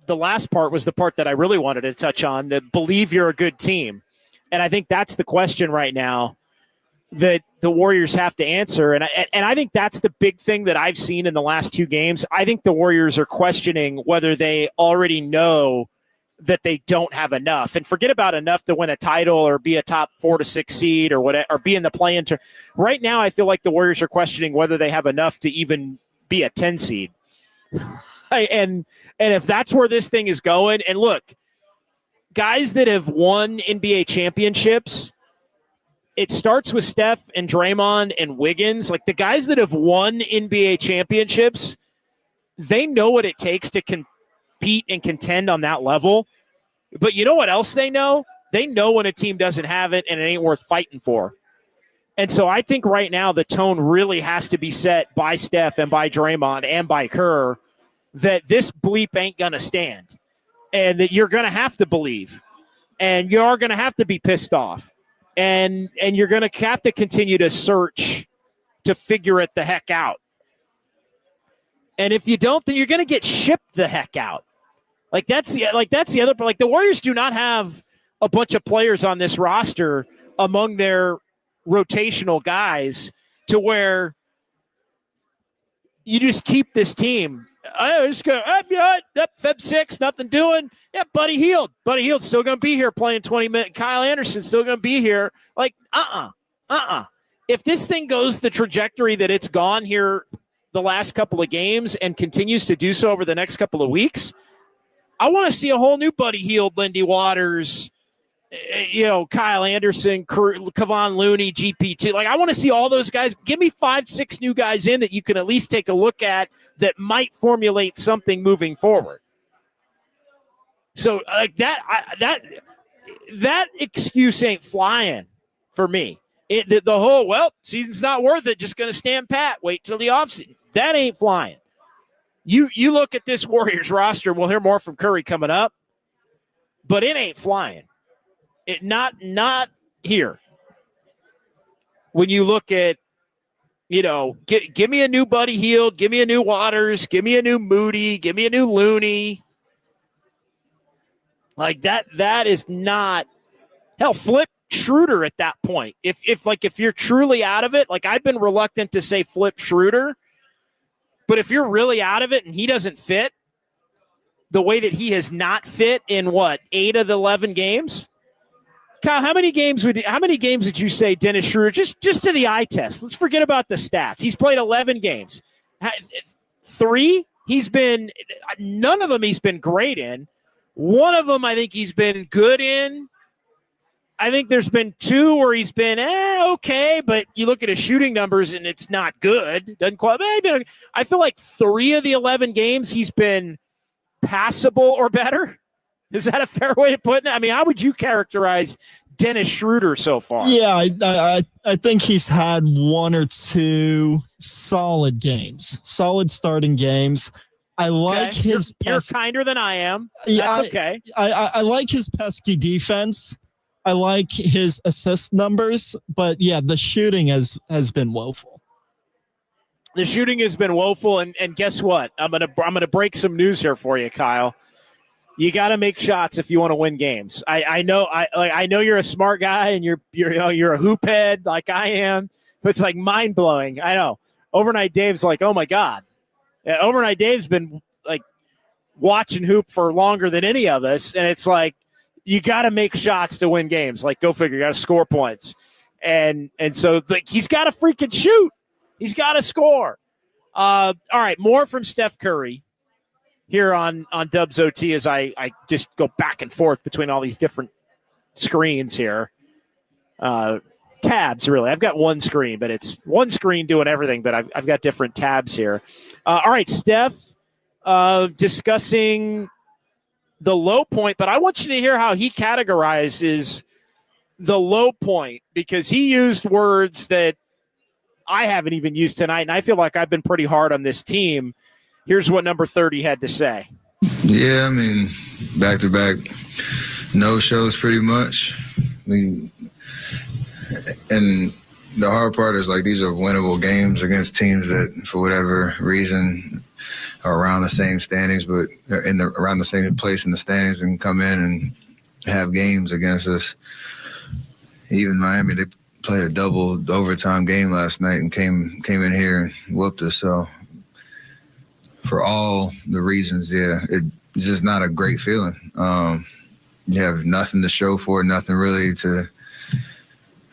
the last part was the part that I really wanted to touch on, that believe you're a good team. And I think that's the question right now that the Warriors have to answer. And I think that's the big thing that I've seen in the last two games. I think the Warriors are questioning whether they already know that they don't have enough. And forget about enough to win a title or be a top 4 to 6 seed or whatever, or be in the play-in. Right now, I feel like the Warriors are questioning whether they have enough to even be a 10 seed. And if that's where this thing is going, and look, guys that have won NBA championships, it starts with Steph and Draymond and Wiggins. Like, the guys that have won NBA championships, they know what it takes to compete and contend on that level. But you know what else they know? They know when a team doesn't have it and it ain't worth fighting for. And so I think right now the tone really has to be set by Steph and by Draymond and by Kerr that this bleep ain't going to stand, and that you're going to have to believe, and you are going to have to be pissed off, and you're going to have to continue to search to figure it the heck out. And if you don't, then you're going to get shipped the heck out. That's the other. Like, the Warriors do not have a bunch of players on this roster among their rotational guys to where you just keep this team. I just go, Feb 6, nothing doing. Yeah, Buddy Hield. Buddy Hield's still going to be here playing 20 minutes. Kyle Anderson's still going to be here. Like, If this thing goes the trajectory that it's gone here the last couple of games and continues to do so over the next couple of weeks, I want to see a whole new Buddy Hield, Lindy Waters, Kyle Anderson, Kevon Looney, GPT. Like, I want to see all those guys. Give me 5-6 new guys in that you can at least take a look at that might formulate something moving forward. So like that excuse ain't flying for me. The whole, season's not worth it, just going to stand pat, wait till the offseason. That ain't flying. You look at this Warriors roster, we'll hear more from Curry coming up, but it ain't flying. It not here. When you look at, give me a new Buddy Hield, give me a new Waters, give me a new Moody, give me a new Looney. Like that is not, hell, flip Schroder at that point. If you're truly out of it, like I've been reluctant to say flip Schroder, but if you're really out of it and he doesn't fit the way that he has not fit in 8 of the 11 games. Kyle, how many games did you say Dennis Schroder, just to the eye test? Let's forget about the stats. He's played 11 games. 3, none of them he's been great in. One of them I think he's been good in. I think there's been 2 where he's been okay, but you look at his shooting numbers and it's not good. Doesn't quite. I feel like 3 of the 11 games he's been passable or better. Is that a fair way of putting it? I mean, how would you characterize Dennis Schroder so far? Yeah, I think he's had 1 or 2 solid games, solid starting games. I like his. You're kinder than I am. That's okay. I like his pesky defense. I like his assist numbers, but yeah, the shooting has been woeful. The shooting has been woeful, and guess what? I'm gonna break some news here for you, Kyle. You got to make shots if you want to win games. I know you're a smart guy and you're a hoop head like I am, but it's like mind blowing. I know. Overnight Dave's like, oh my God. Overnight Dave's been like watching hoop for longer than any of us, and it's like you got to make shots to win games. Like, go figure. You got to score points, and so like he's got to freaking shoot. He's got to score. All right, more from Steph Curry here on Dubs OT as I just go back and forth between all these different screens here. Tabs, really. I've got one screen, but it's one screen doing everything, but I've got different tabs here. All right, Steph discussing the low point, but I want you to hear how he categorizes the low point, because he used words that I haven't even used tonight, and I feel like I've been pretty hard on this team. Here's what number 30 had to say. Yeah, I mean, back-to-back no-shows pretty much. And the hard part is, like, these are winnable games against teams that, for whatever reason, are around the same standings, but around the same place in the standings, and come in and have games against us. Even Miami, they played a double overtime game last night and came in here and whooped us. So for all the reasons, yeah, it's just not a great feeling. You have nothing to show for it, nothing really to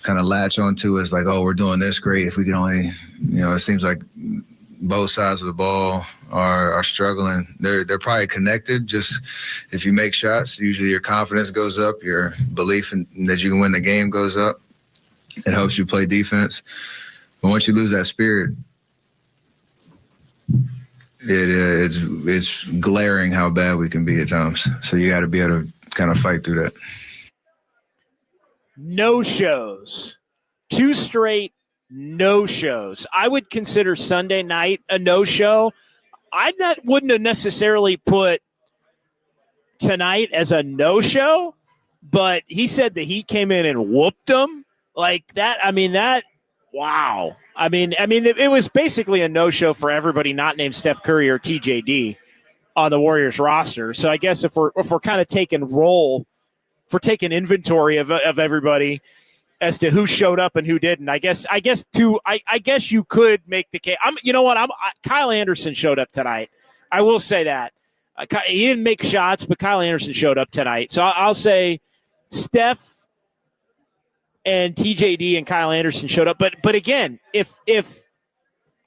kind of latch onto as like, oh, we're doing this great. If we can only, it seems like both sides of the ball are struggling. They're probably connected. Just if you make shots, usually your confidence goes up, your belief in that you can win the game goes up. It helps you play defense. But once you lose that spirit, it's glaring how bad we can be at times. So you got to be able to kind of fight through that. No-shows. 2 straight no-shows. I would consider Sunday night a no-show. Wouldn't have necessarily put tonight as a no-show, but he said that he came in and whooped them. Like that, wow. I mean, it was basically a no-show for everybody not named Steph Curry or TJD on the Warriors roster. So I guess if we're kind of taking inventory of everybody, as to who showed up and who didn't. I guess you could make the case. You know what? Kyle Anderson showed up tonight. I will say that. He didn't make shots, but Kyle Anderson showed up tonight. So I'll say Steph and TJD and Kyle Anderson showed up. But again, if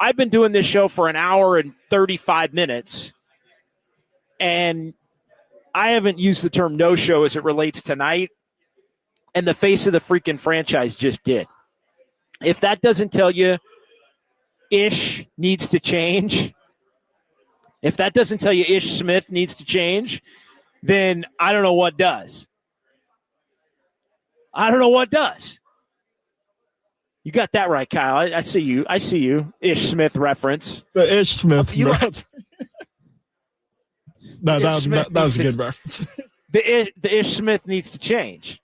I've been doing this show for an hour and 35 minutes, and I haven't used the term no-show as it relates tonight, and the face of the freaking franchise just did. If that doesn't tell you Ish needs to change, if that doesn't tell you Ish Smith needs to change, then I don't know what does. I don't know what does. You got that right, Kyle. I see you. Ish Smith reference. The Ish Smith. That was a good reference. The Ish Smith needs to change.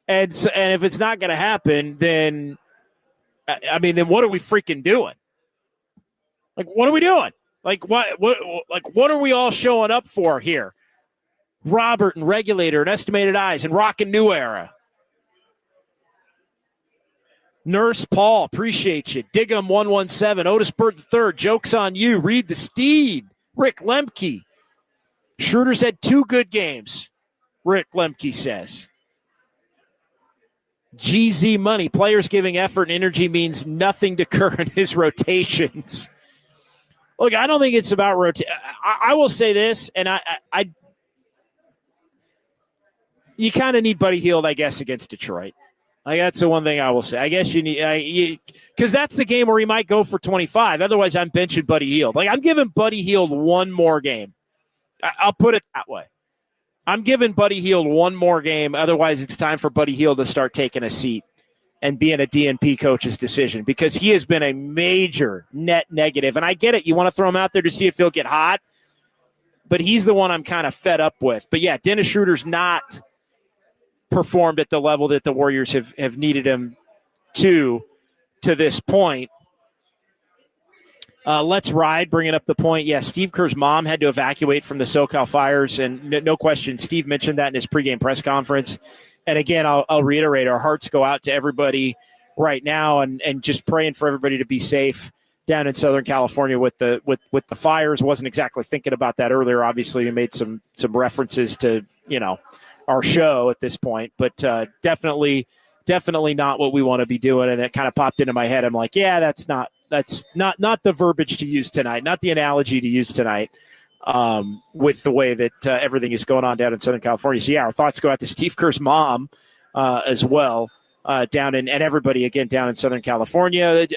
And if it's not going to happen, then what are we freaking doing? Like, what are we doing? What are we all showing up for here? Robert and Regulator and Estimated Eyes and Rockin' New Era. Nurse Paul, appreciate you. Diggum 117, Otis Bird III, Joke's on You. Read the Steed, Rick Lemke. Schroeder's had 2 good games, Rick Lemke says. GZ Money, players giving effort and energy means nothing to Kerr in his rotations. Look, I don't think it's about rotation. I will say this, and you kind of need Buddy Hield, I guess, against Detroit. Like, that's the one thing I will say. I guess you need because that's the game where he might go for 25. Otherwise, I'm benching Buddy Hield. Like, I'm giving Buddy Hield one more game. I'll put it that way. I'm giving Buddy Hield one more game. Otherwise, it's time for Buddy Hield to start taking a seat and being a DNP coach's decision, because he has been a major net negative. And I get it. You want to throw him out there to see if he'll get hot, but he's the one I'm kind of fed up with. But, yeah, Dennis Schroeder's not performed at the level that the Warriors have needed him to this point. Let's Ride, bringing up the point. Yeah, Steve Kerr's mom had to evacuate from the SoCal fires, and no question, Steve mentioned that in his pregame press conference. And again, I'll reiterate, our hearts go out to everybody right now, and just praying for everybody to be safe down in Southern California with the fires. Wasn't exactly thinking about that earlier. Obviously, we made some references to, our show at this point, but definitely not what we want to be doing. And it kind of popped into my head. I'm like, yeah, that's not the verbiage to use tonight, not the analogy to use tonight, with the way that everything is going on down in Southern California. So, yeah, our thoughts go out to Steve Kerr's mom as well, and everybody, again, down in Southern California.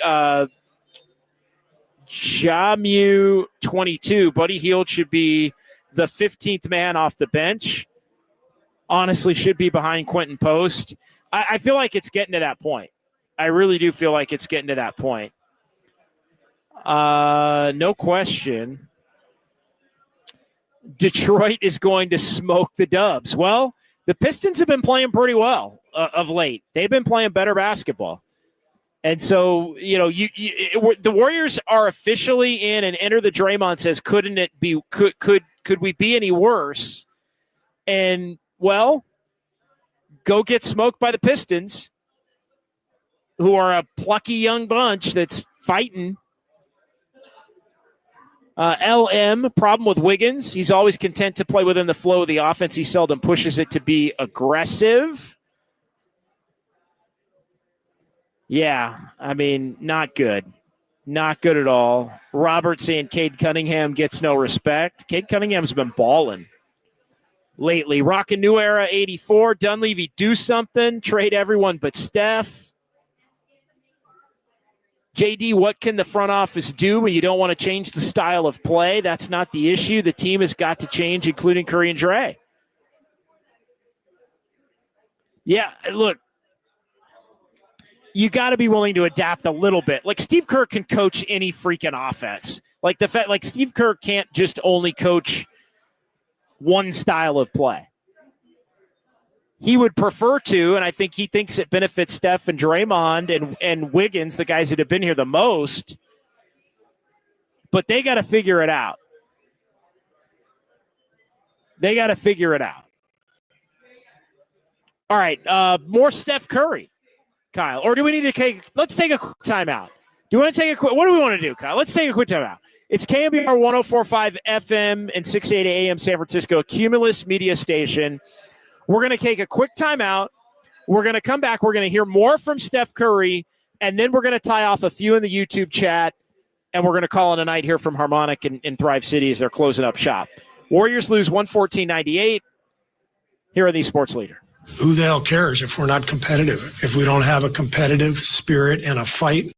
Jamu 22, Buddy Hield should be the 15th man off the bench. Honestly, should be behind Quentin Post. I feel like it's getting to that point. I really do feel like it's getting to that point. No question. Detroit is going to smoke the Dubs. Well, the Pistons have been playing pretty well of late. They've been playing better basketball. And so, the Warriors are officially in, and Enter the Draymond says, couldn't it be, could we be any worse? And, well, go get smoked by the Pistons, who are a plucky young bunch that's fighting. LM, problem with Wiggins. He's always content to play within the flow of the offense. He seldom pushes it to be aggressive. Yeah, not good. Not good at all. Robert saying Cade Cunningham gets no respect. Cade Cunningham's been balling lately. Rockin' New Era 84. Dunleavy, do something. Trade everyone but Steph. JD, what can the front office do when you don't want to change the style of play? That's not the issue. The team has got to change, including Curry and Dre. Yeah, look, you got to be willing to adapt a little bit. Like, Steve Kerr can coach any freaking offense. Like Steve Kerr can't just only coach one style of play. He would prefer to, and I think he thinks it benefits Steph and Draymond and Wiggins, the guys that have been here the most. But they got to figure it out. All right, more Steph Curry, Kyle. Or do we need to take – let's take a quick timeout. Do you want to take a quick – what do we want to do, Kyle? Let's take a quick timeout. It's KNBR 104.5 FM and 680 AM San Francisco, Cumulus Media Station. We're going to take a quick timeout. We're going to come back. We're going to hear more from Steph Curry, and then we're going to tie off a few in the YouTube chat, and we're going to call it a night here from Harmonic and Thrive City as they're closing up shop. Warriors lose 114-98 here on the Sports Leader. Who the hell cares if we're not competitive? If we don't have a competitive spirit and a fight?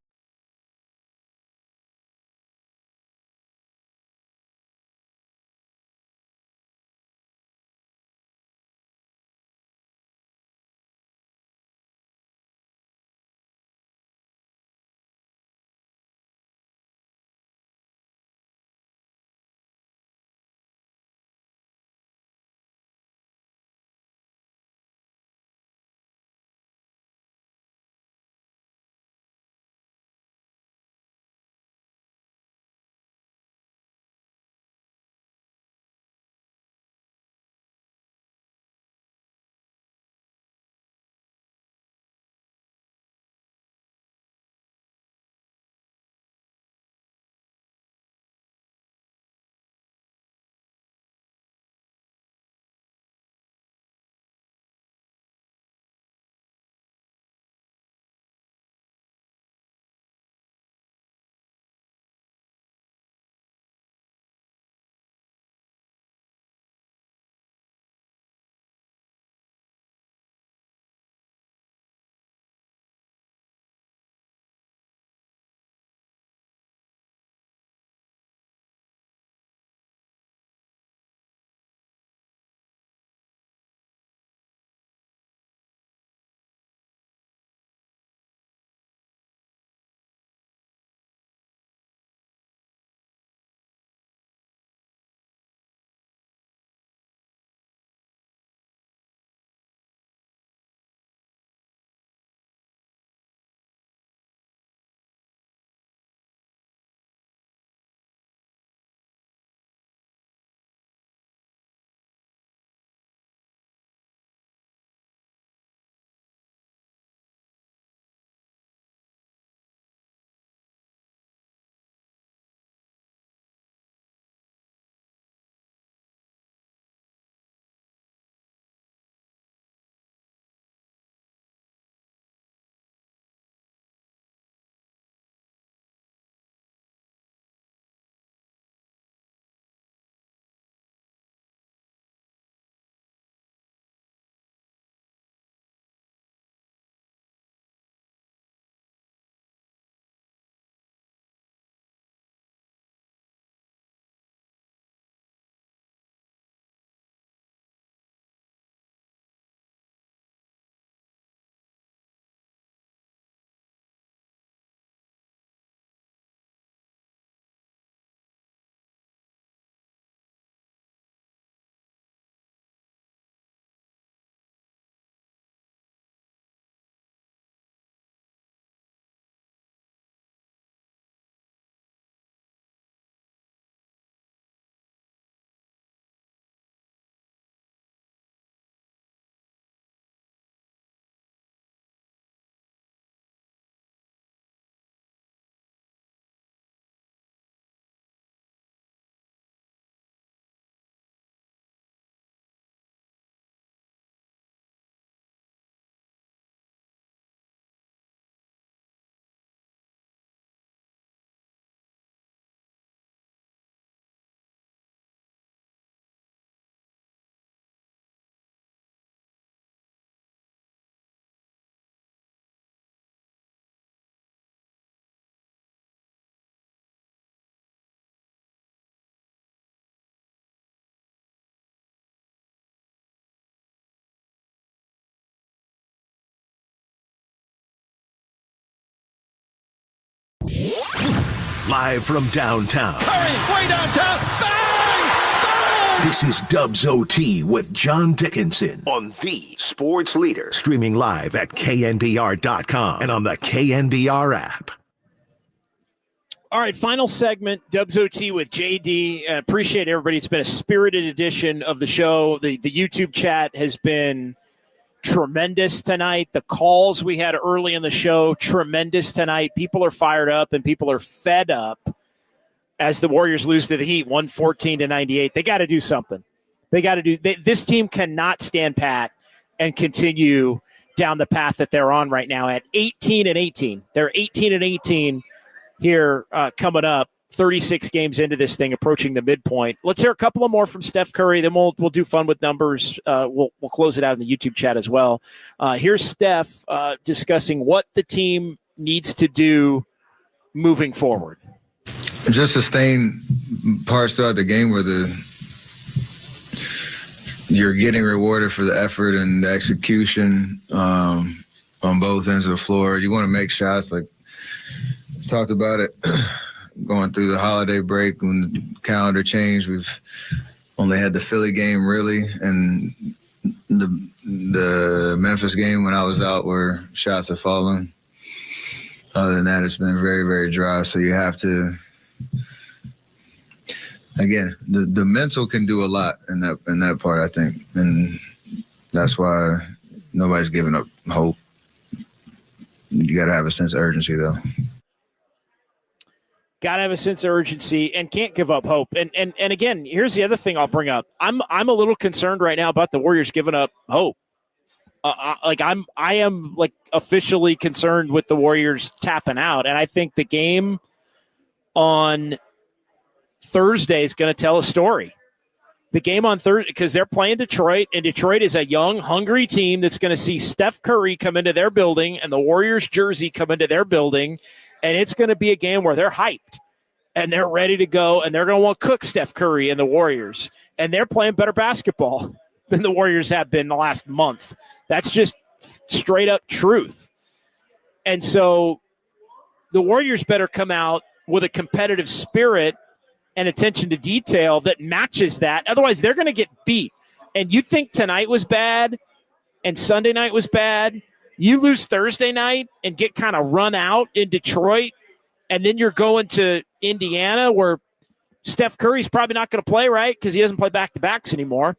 Live from downtown. Hurry, way downtown. Bang! Bang! This is Dubs OT with John Dickinson on the Sports Leader. Streaming live at KNBR.com and on the KNBR app. All right, final segment, Dubs OT with JD. Appreciate everybody. It's been a spirited edition of the show. The YouTube chat has been tremendous tonight. The calls we had early in the show, tremendous tonight. People are fired up and people are fed up as the Warriors lose to the Heat 114-98. They got to do something. This team cannot stand pat and continue down the path that they're on right now at 18-18. They're 18-18 here coming up. 36 games into this thing, approaching the midpoint. Let's hear a couple of more from Steph Curry. Then we'll do fun with numbers. We'll close it out in the YouTube chat as well. Here's Steph discussing what the team needs to do moving forward. Just sustain parts throughout the game where you're getting rewarded for the effort and the execution on both ends of the floor. You want to make shots, like talked about it. Going through the holiday break when the calendar changed, we've only had the Philly game really, and the Memphis game when I was out where shots are falling. Other than that, it's been very, very dry. So you have to, again, the mental can do a lot in that part, I think, and that's why nobody's giving up hope. You got to have a sense of urgency, though. Got to have a sense of urgency and can't give up hope. And again, here's the other thing I'll bring up. I'm a little concerned right now about the Warriors giving up hope. I am officially concerned with the Warriors tapping out. And I think the game on Thursday is going to tell a story. The game on Thursday, because they're playing Detroit, and Detroit is a young, hungry team that's going to see Steph Curry come into their building and the Warriors jersey come into their building. And it's going to be a game where they're hyped and they're ready to go, and they're going to want to cook Steph Curry and the Warriors. And they're playing better basketball than the Warriors have been the last month. That's just straight up truth. And so the Warriors better come out with a competitive spirit and attention to detail that matches that. Otherwise, they're going to get beat. And you think tonight was bad and Sunday night was bad? You lose Thursday night and get kind of run out in Detroit, and then you're going to Indiana where Steph Curry's probably not going to play, right? Because he doesn't play back-to-backs anymore.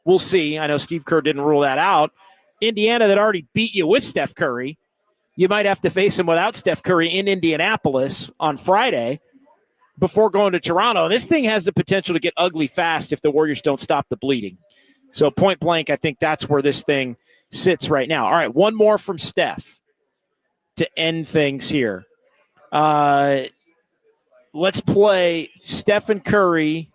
We'll see. I know Steve Kerr didn't rule that out. Indiana that already beat you with Steph Curry, you might have to face him without Steph Curry in Indianapolis on Friday before going to Toronto. This thing has the potential to get ugly fast if the Warriors don't stop the bleeding. So point blank, I think that's where this thing sits right now. All right, one more from Steph to end things here. Let's play Stephen Curry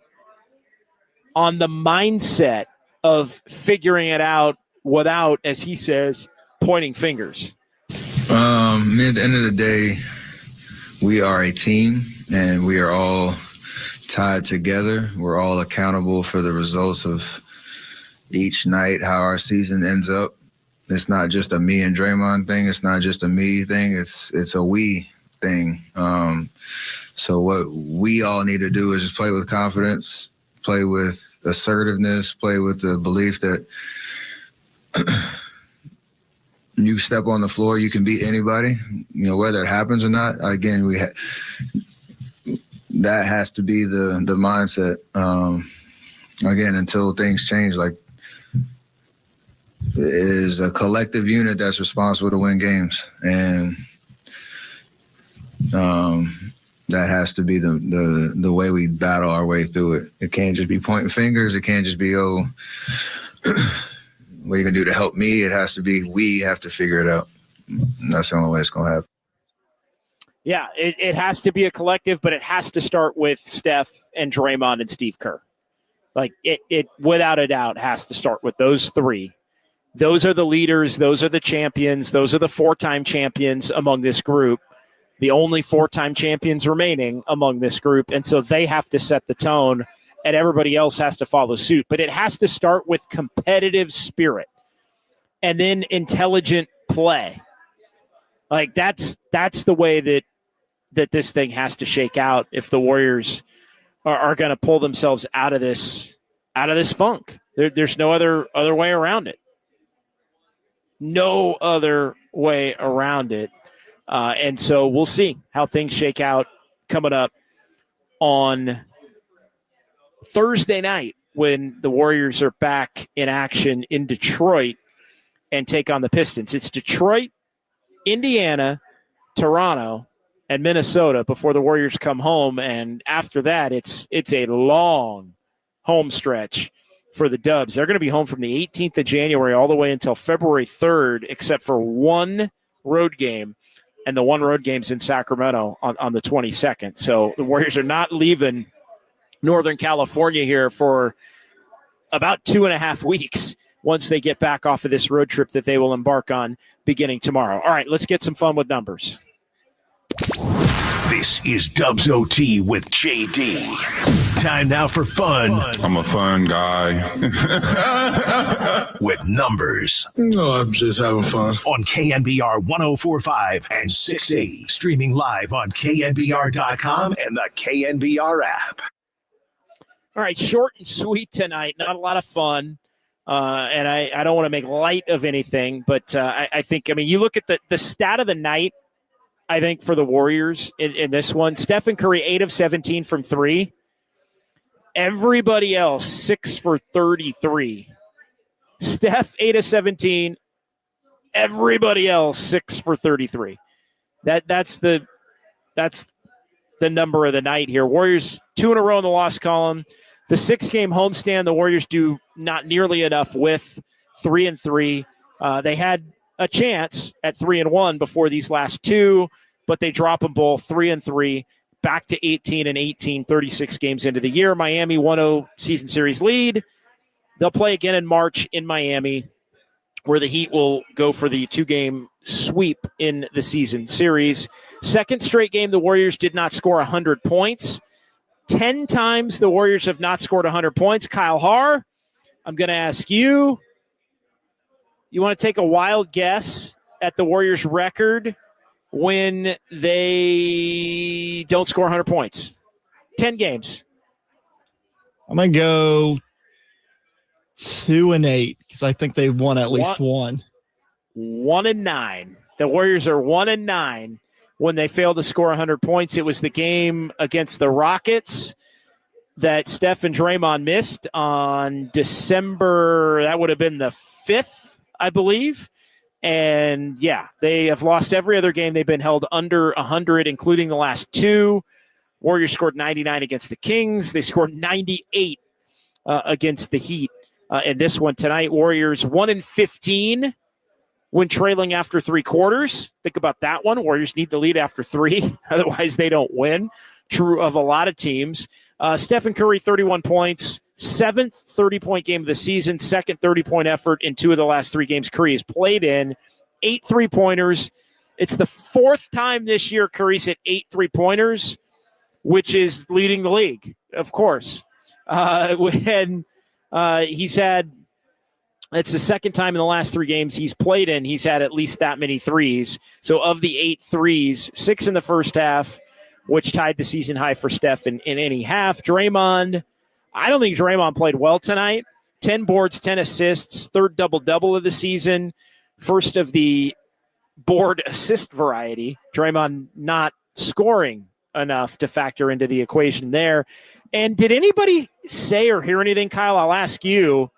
on the mindset of figuring it out without, as he says, pointing fingers. At the end of the day, we are a team, and we are all tied together. We're all accountable for the results of each night, how our season ends up. It's not just a me and Draymond thing. It's not just a me thing. It's a we thing. So what we all need to do is just play with confidence, play with assertiveness, play with the belief that you step on the floor, you can beat anybody, whether it happens or not. Again, that has to be the mindset. Again, until things change, it is a collective unit that's responsible to win games, and that has to be the way we battle our way through it. It can't just be pointing fingers. It can't just be, what are you gonna do to help me? It has to be, we have to figure it out. And that's the only way it's gonna happen. Yeah, it has to be a collective, but it has to start with Steph and Draymond and Steve Kerr. It without a doubt has to start with those three. Those are the leaders. Those are the champions. Those are the four-time champions among this group, the only four-time champions remaining among this group. And so they have to set the tone, and everybody else has to follow suit. But it has to start with competitive spirit and then intelligent play. That's the way that this thing has to shake out if the Warriors are going to pull themselves out of this funk. There's no other way around it. No other way around it. And so we'll see how things shake out coming up on Thursday night when the Warriors are back in action in Detroit and take on the Pistons. It's Detroit, Indiana, Toronto, and Minnesota before the Warriors come home. And after that, it's a long home stretch for the Dubs. They're going to be home from the 18th of January all the way until February 3rd, except for one road game. And the one road game's in Sacramento on the 22nd. So the Warriors are not leaving Northern California here for about 2.5 weeks once they get back off of this road trip that they will embark on beginning tomorrow. All right, let's get some fun with numbers. This is Dubs OT with JD. Time now for fun. I'm a fun guy. With numbers. No, I'm just having fun. On KNBR 104.5 and 680. Streaming live on KNBR.com and the KNBR app. All right, short and sweet tonight. Not a lot of fun. And I don't want to make light of anything, but I think, you look at the stat of the night, I think, for the Warriors in this one. Steph Curry, 8 of 17 from 3. Everybody else, 6 for 33. Steph, 8 of 17. Everybody else, 6 for 33. That's the number of the night here. Warriors 2 in a row in the loss column. The 6-game homestand, the Warriors do not nearly enough with 3-3. They had a chance at 3-1 before these last two, but they drop them both 3-3, back to 18-18, 36 games into the year. Miami 1-0 season series lead. They'll play again in March in Miami, where the Heat will go for the 2-game sweep in the season series. Second straight game, the Warriors did not score 100 points. 10 times the Warriors have not scored 100 points. Kyle Haar, I'm going to ask you. You want to take a wild guess at the Warriors' record when they don't score 100 points? 10 games. I'm going to go 2-8 because I think they've won at least one. 1-9. The Warriors are 1-9 when they fail to score 100 points. It was the game against the Rockets that Steph and Draymond missed on December, that would have been the 5th, I believe. And, yeah, they have lost every other game. They've been held under 100, including the last two. Warriors scored 99 against the Kings. They scored 98 against the Heat. In this one tonight, Warriors 1-15 when trailing after 3 quarters. Think about that one. Warriors need the lead after 3. Otherwise, they don't win. True of a lot of teams. Steph Curry, 31 points. 7th 30-point game of the season. 2nd 30-point effort in 2 of the last 3 games Curry has played in. 8 3-pointers. It's the 4th time this year Curry's hit 8 3-pointers, which is leading the league, of course. When he's had, it's the 2nd time in the last 3 games he's played in, he's had at least that many threes. So of the 8 threes, 6 in the first half, which tied the season high for Steph in any half. Draymond, I don't think Draymond played well tonight. 10 boards, 10 assists, 3rd double-double of the season. First of the board assist variety. Draymond not scoring enough to factor into the equation there. And did anybody say or hear anything, Kyle? I'll ask you.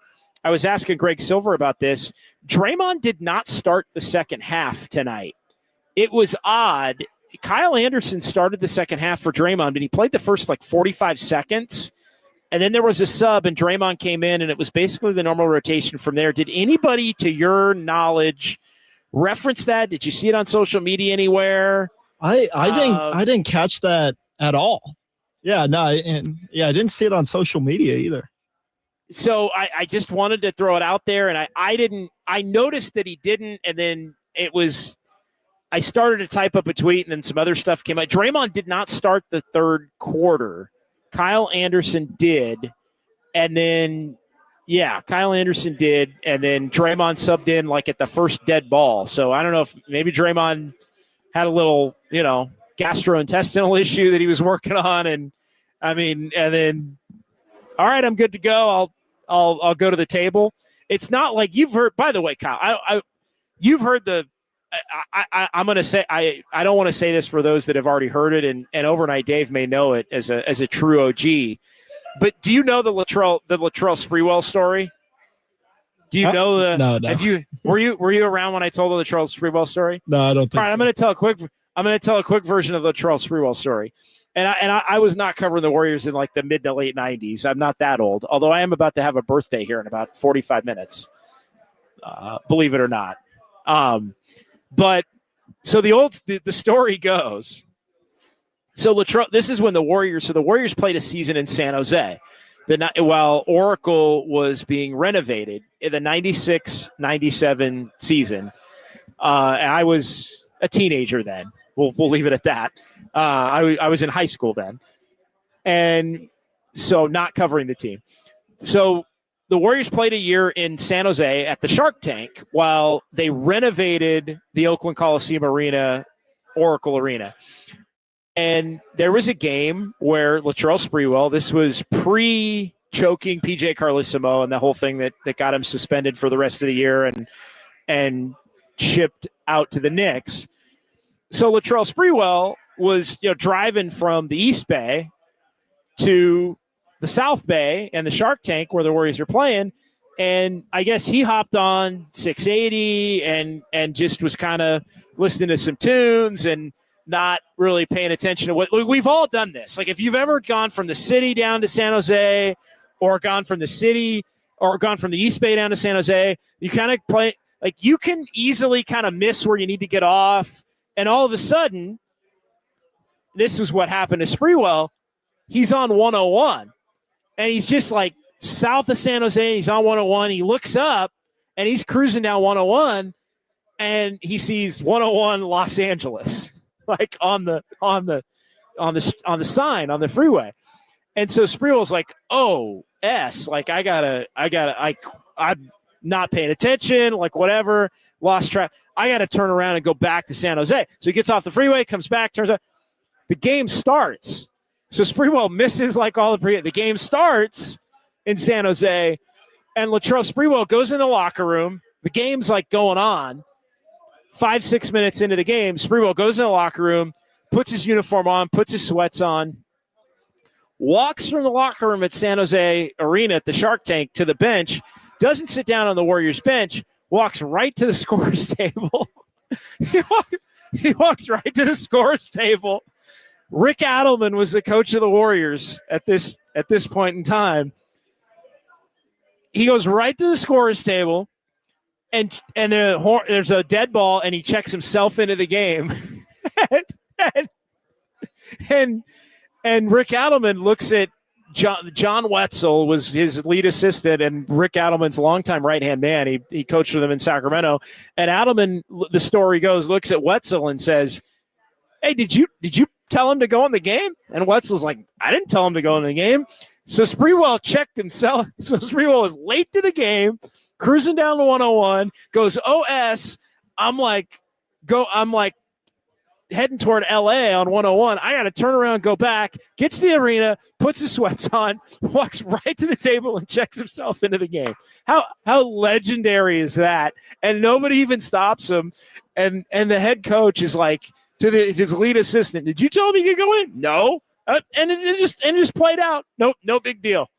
I was asking Greg Silver about this. Draymond did not start the second half tonight. It was odd. Kyle Anderson started the second half for Draymond, but he played the first 45 seconds. And then there was a sub, and Draymond came in, and it was basically the normal rotation from there. Did anybody, to your knowledge, reference that? Did you see it on social media anywhere? I didn't catch that at all. Yeah, no, and I didn't see it on social media either. So I just wanted to throw it out there, and I noticed that he didn't, and then I started to type up a tweet, and then some other stuff came out. Draymond did not start the 3rd quarter. Kyle Anderson did, and then, Kyle Anderson did, and then Draymond subbed in at the first dead ball. So I don't know if maybe Draymond had a little, gastrointestinal issue that he was working on, and then, all right, I'm good to go. I'll go to the table. It's not like you've heard. By the way, Kyle, you've heard the. I'm going to say I don't want to say this for those that have already heard it, and Overnight Dave may know it as a true OG. But do you know the Latrell Sprewell story? Do you know the? No. Were you around when I told the Latrell Sprewell story? No, I don't think. All right, so. I'm going to tell a quick version of the Latrell Sprewell story. And I was not covering the Warriors in like the mid to late 90s. I'm not that old, although I am about to have a birthday here in about 45 minutes. Believe it or not. But so the story goes. So Latrell, this is when the Warriors played a season in San Jose. While Oracle was being renovated in the 96-97 season. And I was a teenager then. We'll leave it at that. I was in high school then. And so not covering the team. So the Warriors played a year in San Jose at the Shark Tank while they renovated the Oakland Coliseum Arena, Oracle Arena. And there was a game where Latrell Sprewell, this was pre-choking PJ Carlesimo and the whole thing that got him suspended for the rest of the year and shipped out to the Knicks. So Latrell Sprewell was driving from the East Bay to the South Bay and the Shark Tank where the Warriors are playing. And I guess he hopped on 680 and just was kind of listening to some tunes and not really paying attention to what we've all done this. Like if you've ever gone from the city down to San Jose or gone from the city or gone from the East Bay down to San Jose, you kind of play like you can easily kind of miss where you need to get off. And all of a sudden, this is what happened to Sprewell. He's on 101 and he's just like south of San Jose. He's on 101. He looks up and he's cruising down 101 and he sees 101 Los Angeles. Like on the sign on the freeway. And so Sprewell's like, like I'm not paying attention, like whatever, lost track. I got to turn around and go back to San Jose. So he gets off the freeway, comes back, turns out the game starts. So Sprewell misses like all the game starts in San Jose and Latrell Sprewell goes in the locker room. The game's like going on. 5-6 minutes into the game, Sprewell goes in the locker room, puts his uniform on, puts his sweats on, walks from the locker room at San Jose Arena at the Shark Tank to the bench, doesn't sit down on the Warriors bench, walks right to the scorer's table. He walks right to the scorer's table. Rick Adelman was the coach of the Warriors at this point in time. He goes right to the scorer's table. And there's a dead ball, and he checks himself into the game. and Rick Adelman looks at John Wetzel was his lead assistant, and Rick Adelman's longtime right-hand man. He coached with him in Sacramento. And Adelman, the story goes, looks at Wetzel and says, "Hey, did you tell him to go in the game?" And Wetzel's like, "I didn't tell him to go in the game." So Sprewell checked himself. So Sprewell was late to the game. Cruising down to 101, goes OS. I'm like heading toward LA on 101. I got to turn around, go back, gets to the arena, puts his sweats on, walks right to the table and checks himself into the game. How legendary is that? And nobody even stops him. And the head coach is like to his lead assistant, "Did you tell him he could go in?" "No." And it just played out. No big deal.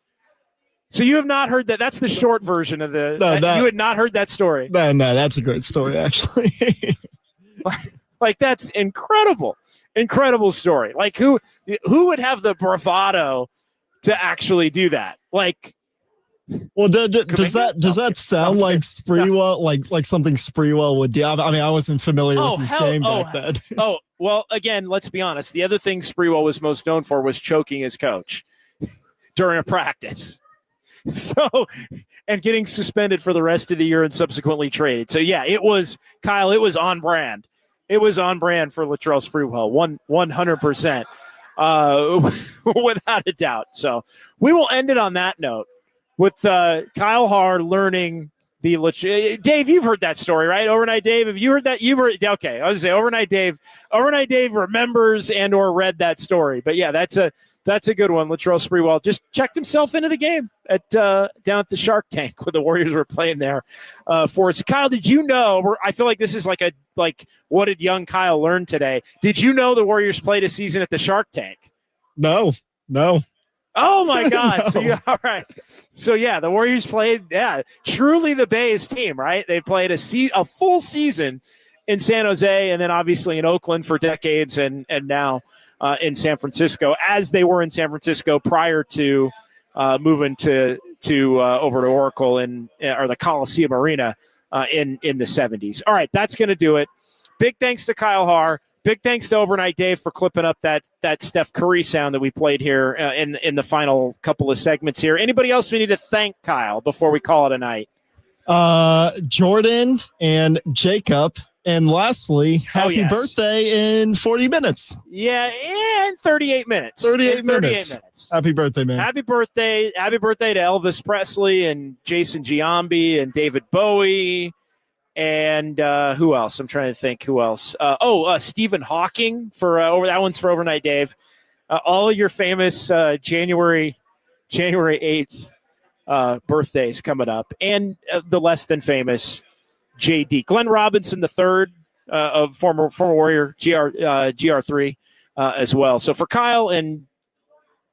So you have not heard that. That's the short version of the. You had not heard that story. No, that's a great story, actually. Like that's incredible story. Like who would have the bravado to actually do that? Like, well, does that sound like Sprewell, like something Sprewell would do? I mean, I wasn't familiar with his game back then. Well, again, let's be honest. The other thing Sprewell was most known for was choking his coach during a practice. So, and getting suspended for the rest of the year and subsequently traded. So, yeah, it was on brand. It was on brand for Latrell Sprewell, 100%, without a doubt. So, we will end it on that note with Kyle Haar learning the Dave, you've heard that story, right? Overnight Dave, have you heard that? You've heard. Okay, I was gonna say Overnight Dave remembers and or read that story. But yeah, that's a good one. Latrell Sprewell just checked himself into the game at down at the Shark Tank when the Warriors were playing there for us. Kyle, did you know? I feel like this is like what did young Kyle learn today? Did you know the Warriors played a season at the Shark Tank? No. Oh, my God. So, all right. So, yeah, the Warriors played, truly the Bay's team, right? They played a full season in San Jose and then obviously in Oakland for decades and now in San Francisco, as they were in San Francisco prior to moving to over to Oracle or the Coliseum Arena in the 70s. All right, that's going to do it. Big thanks to Kyle Haar. Big thanks to Overnight Dave for clipping up that Steph Curry sound that we played here in the final couple of segments here. Anybody else we need to thank, Kyle, before we call it a night? Jordan and Jacob. And lastly, happy birthday in 40 minutes. Yeah, and 38 minutes. 38 minutes. Happy birthday, man. Happy birthday. Happy birthday to Elvis Presley and Jason Giambi and David Bowie. And who else? I'm trying to think who else. Stephen Hawking for that one's for Overnight Dave. All of your famous January 8th birthdays coming up. And the less than famous JD. Glenn Robinson III, of former Warrior, GR3 as well. So for Kyle and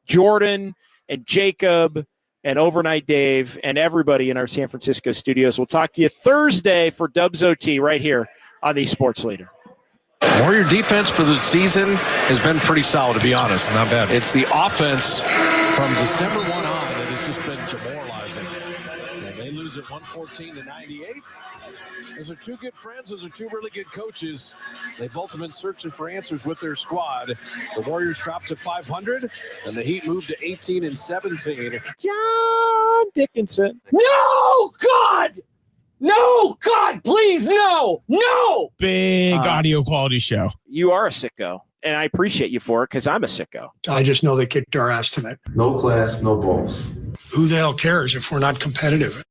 Jordan and Jacob and Overnight Dave and everybody in our San Francisco studios, we'll talk to you Thursday for Dubs OT right here on the Sports Leader. Warrior defense for the season has been pretty solid, to be honest. Not bad. It's the offense from December 1 on that has just been demoralizing. And they lose at 114-98. Those are two good friends. Those are two really good coaches. They've both been searching for answers with their squad. The Warriors dropped to 500, and the Heat moved to 18-17. John Dickinson. No, God! No, God, please, no! No! Big audio quality show. You are a sicko, and I appreciate you for it because I'm a sicko. I just know they kicked our ass tonight. No class, no balls. Who the hell cares if we're not competitive?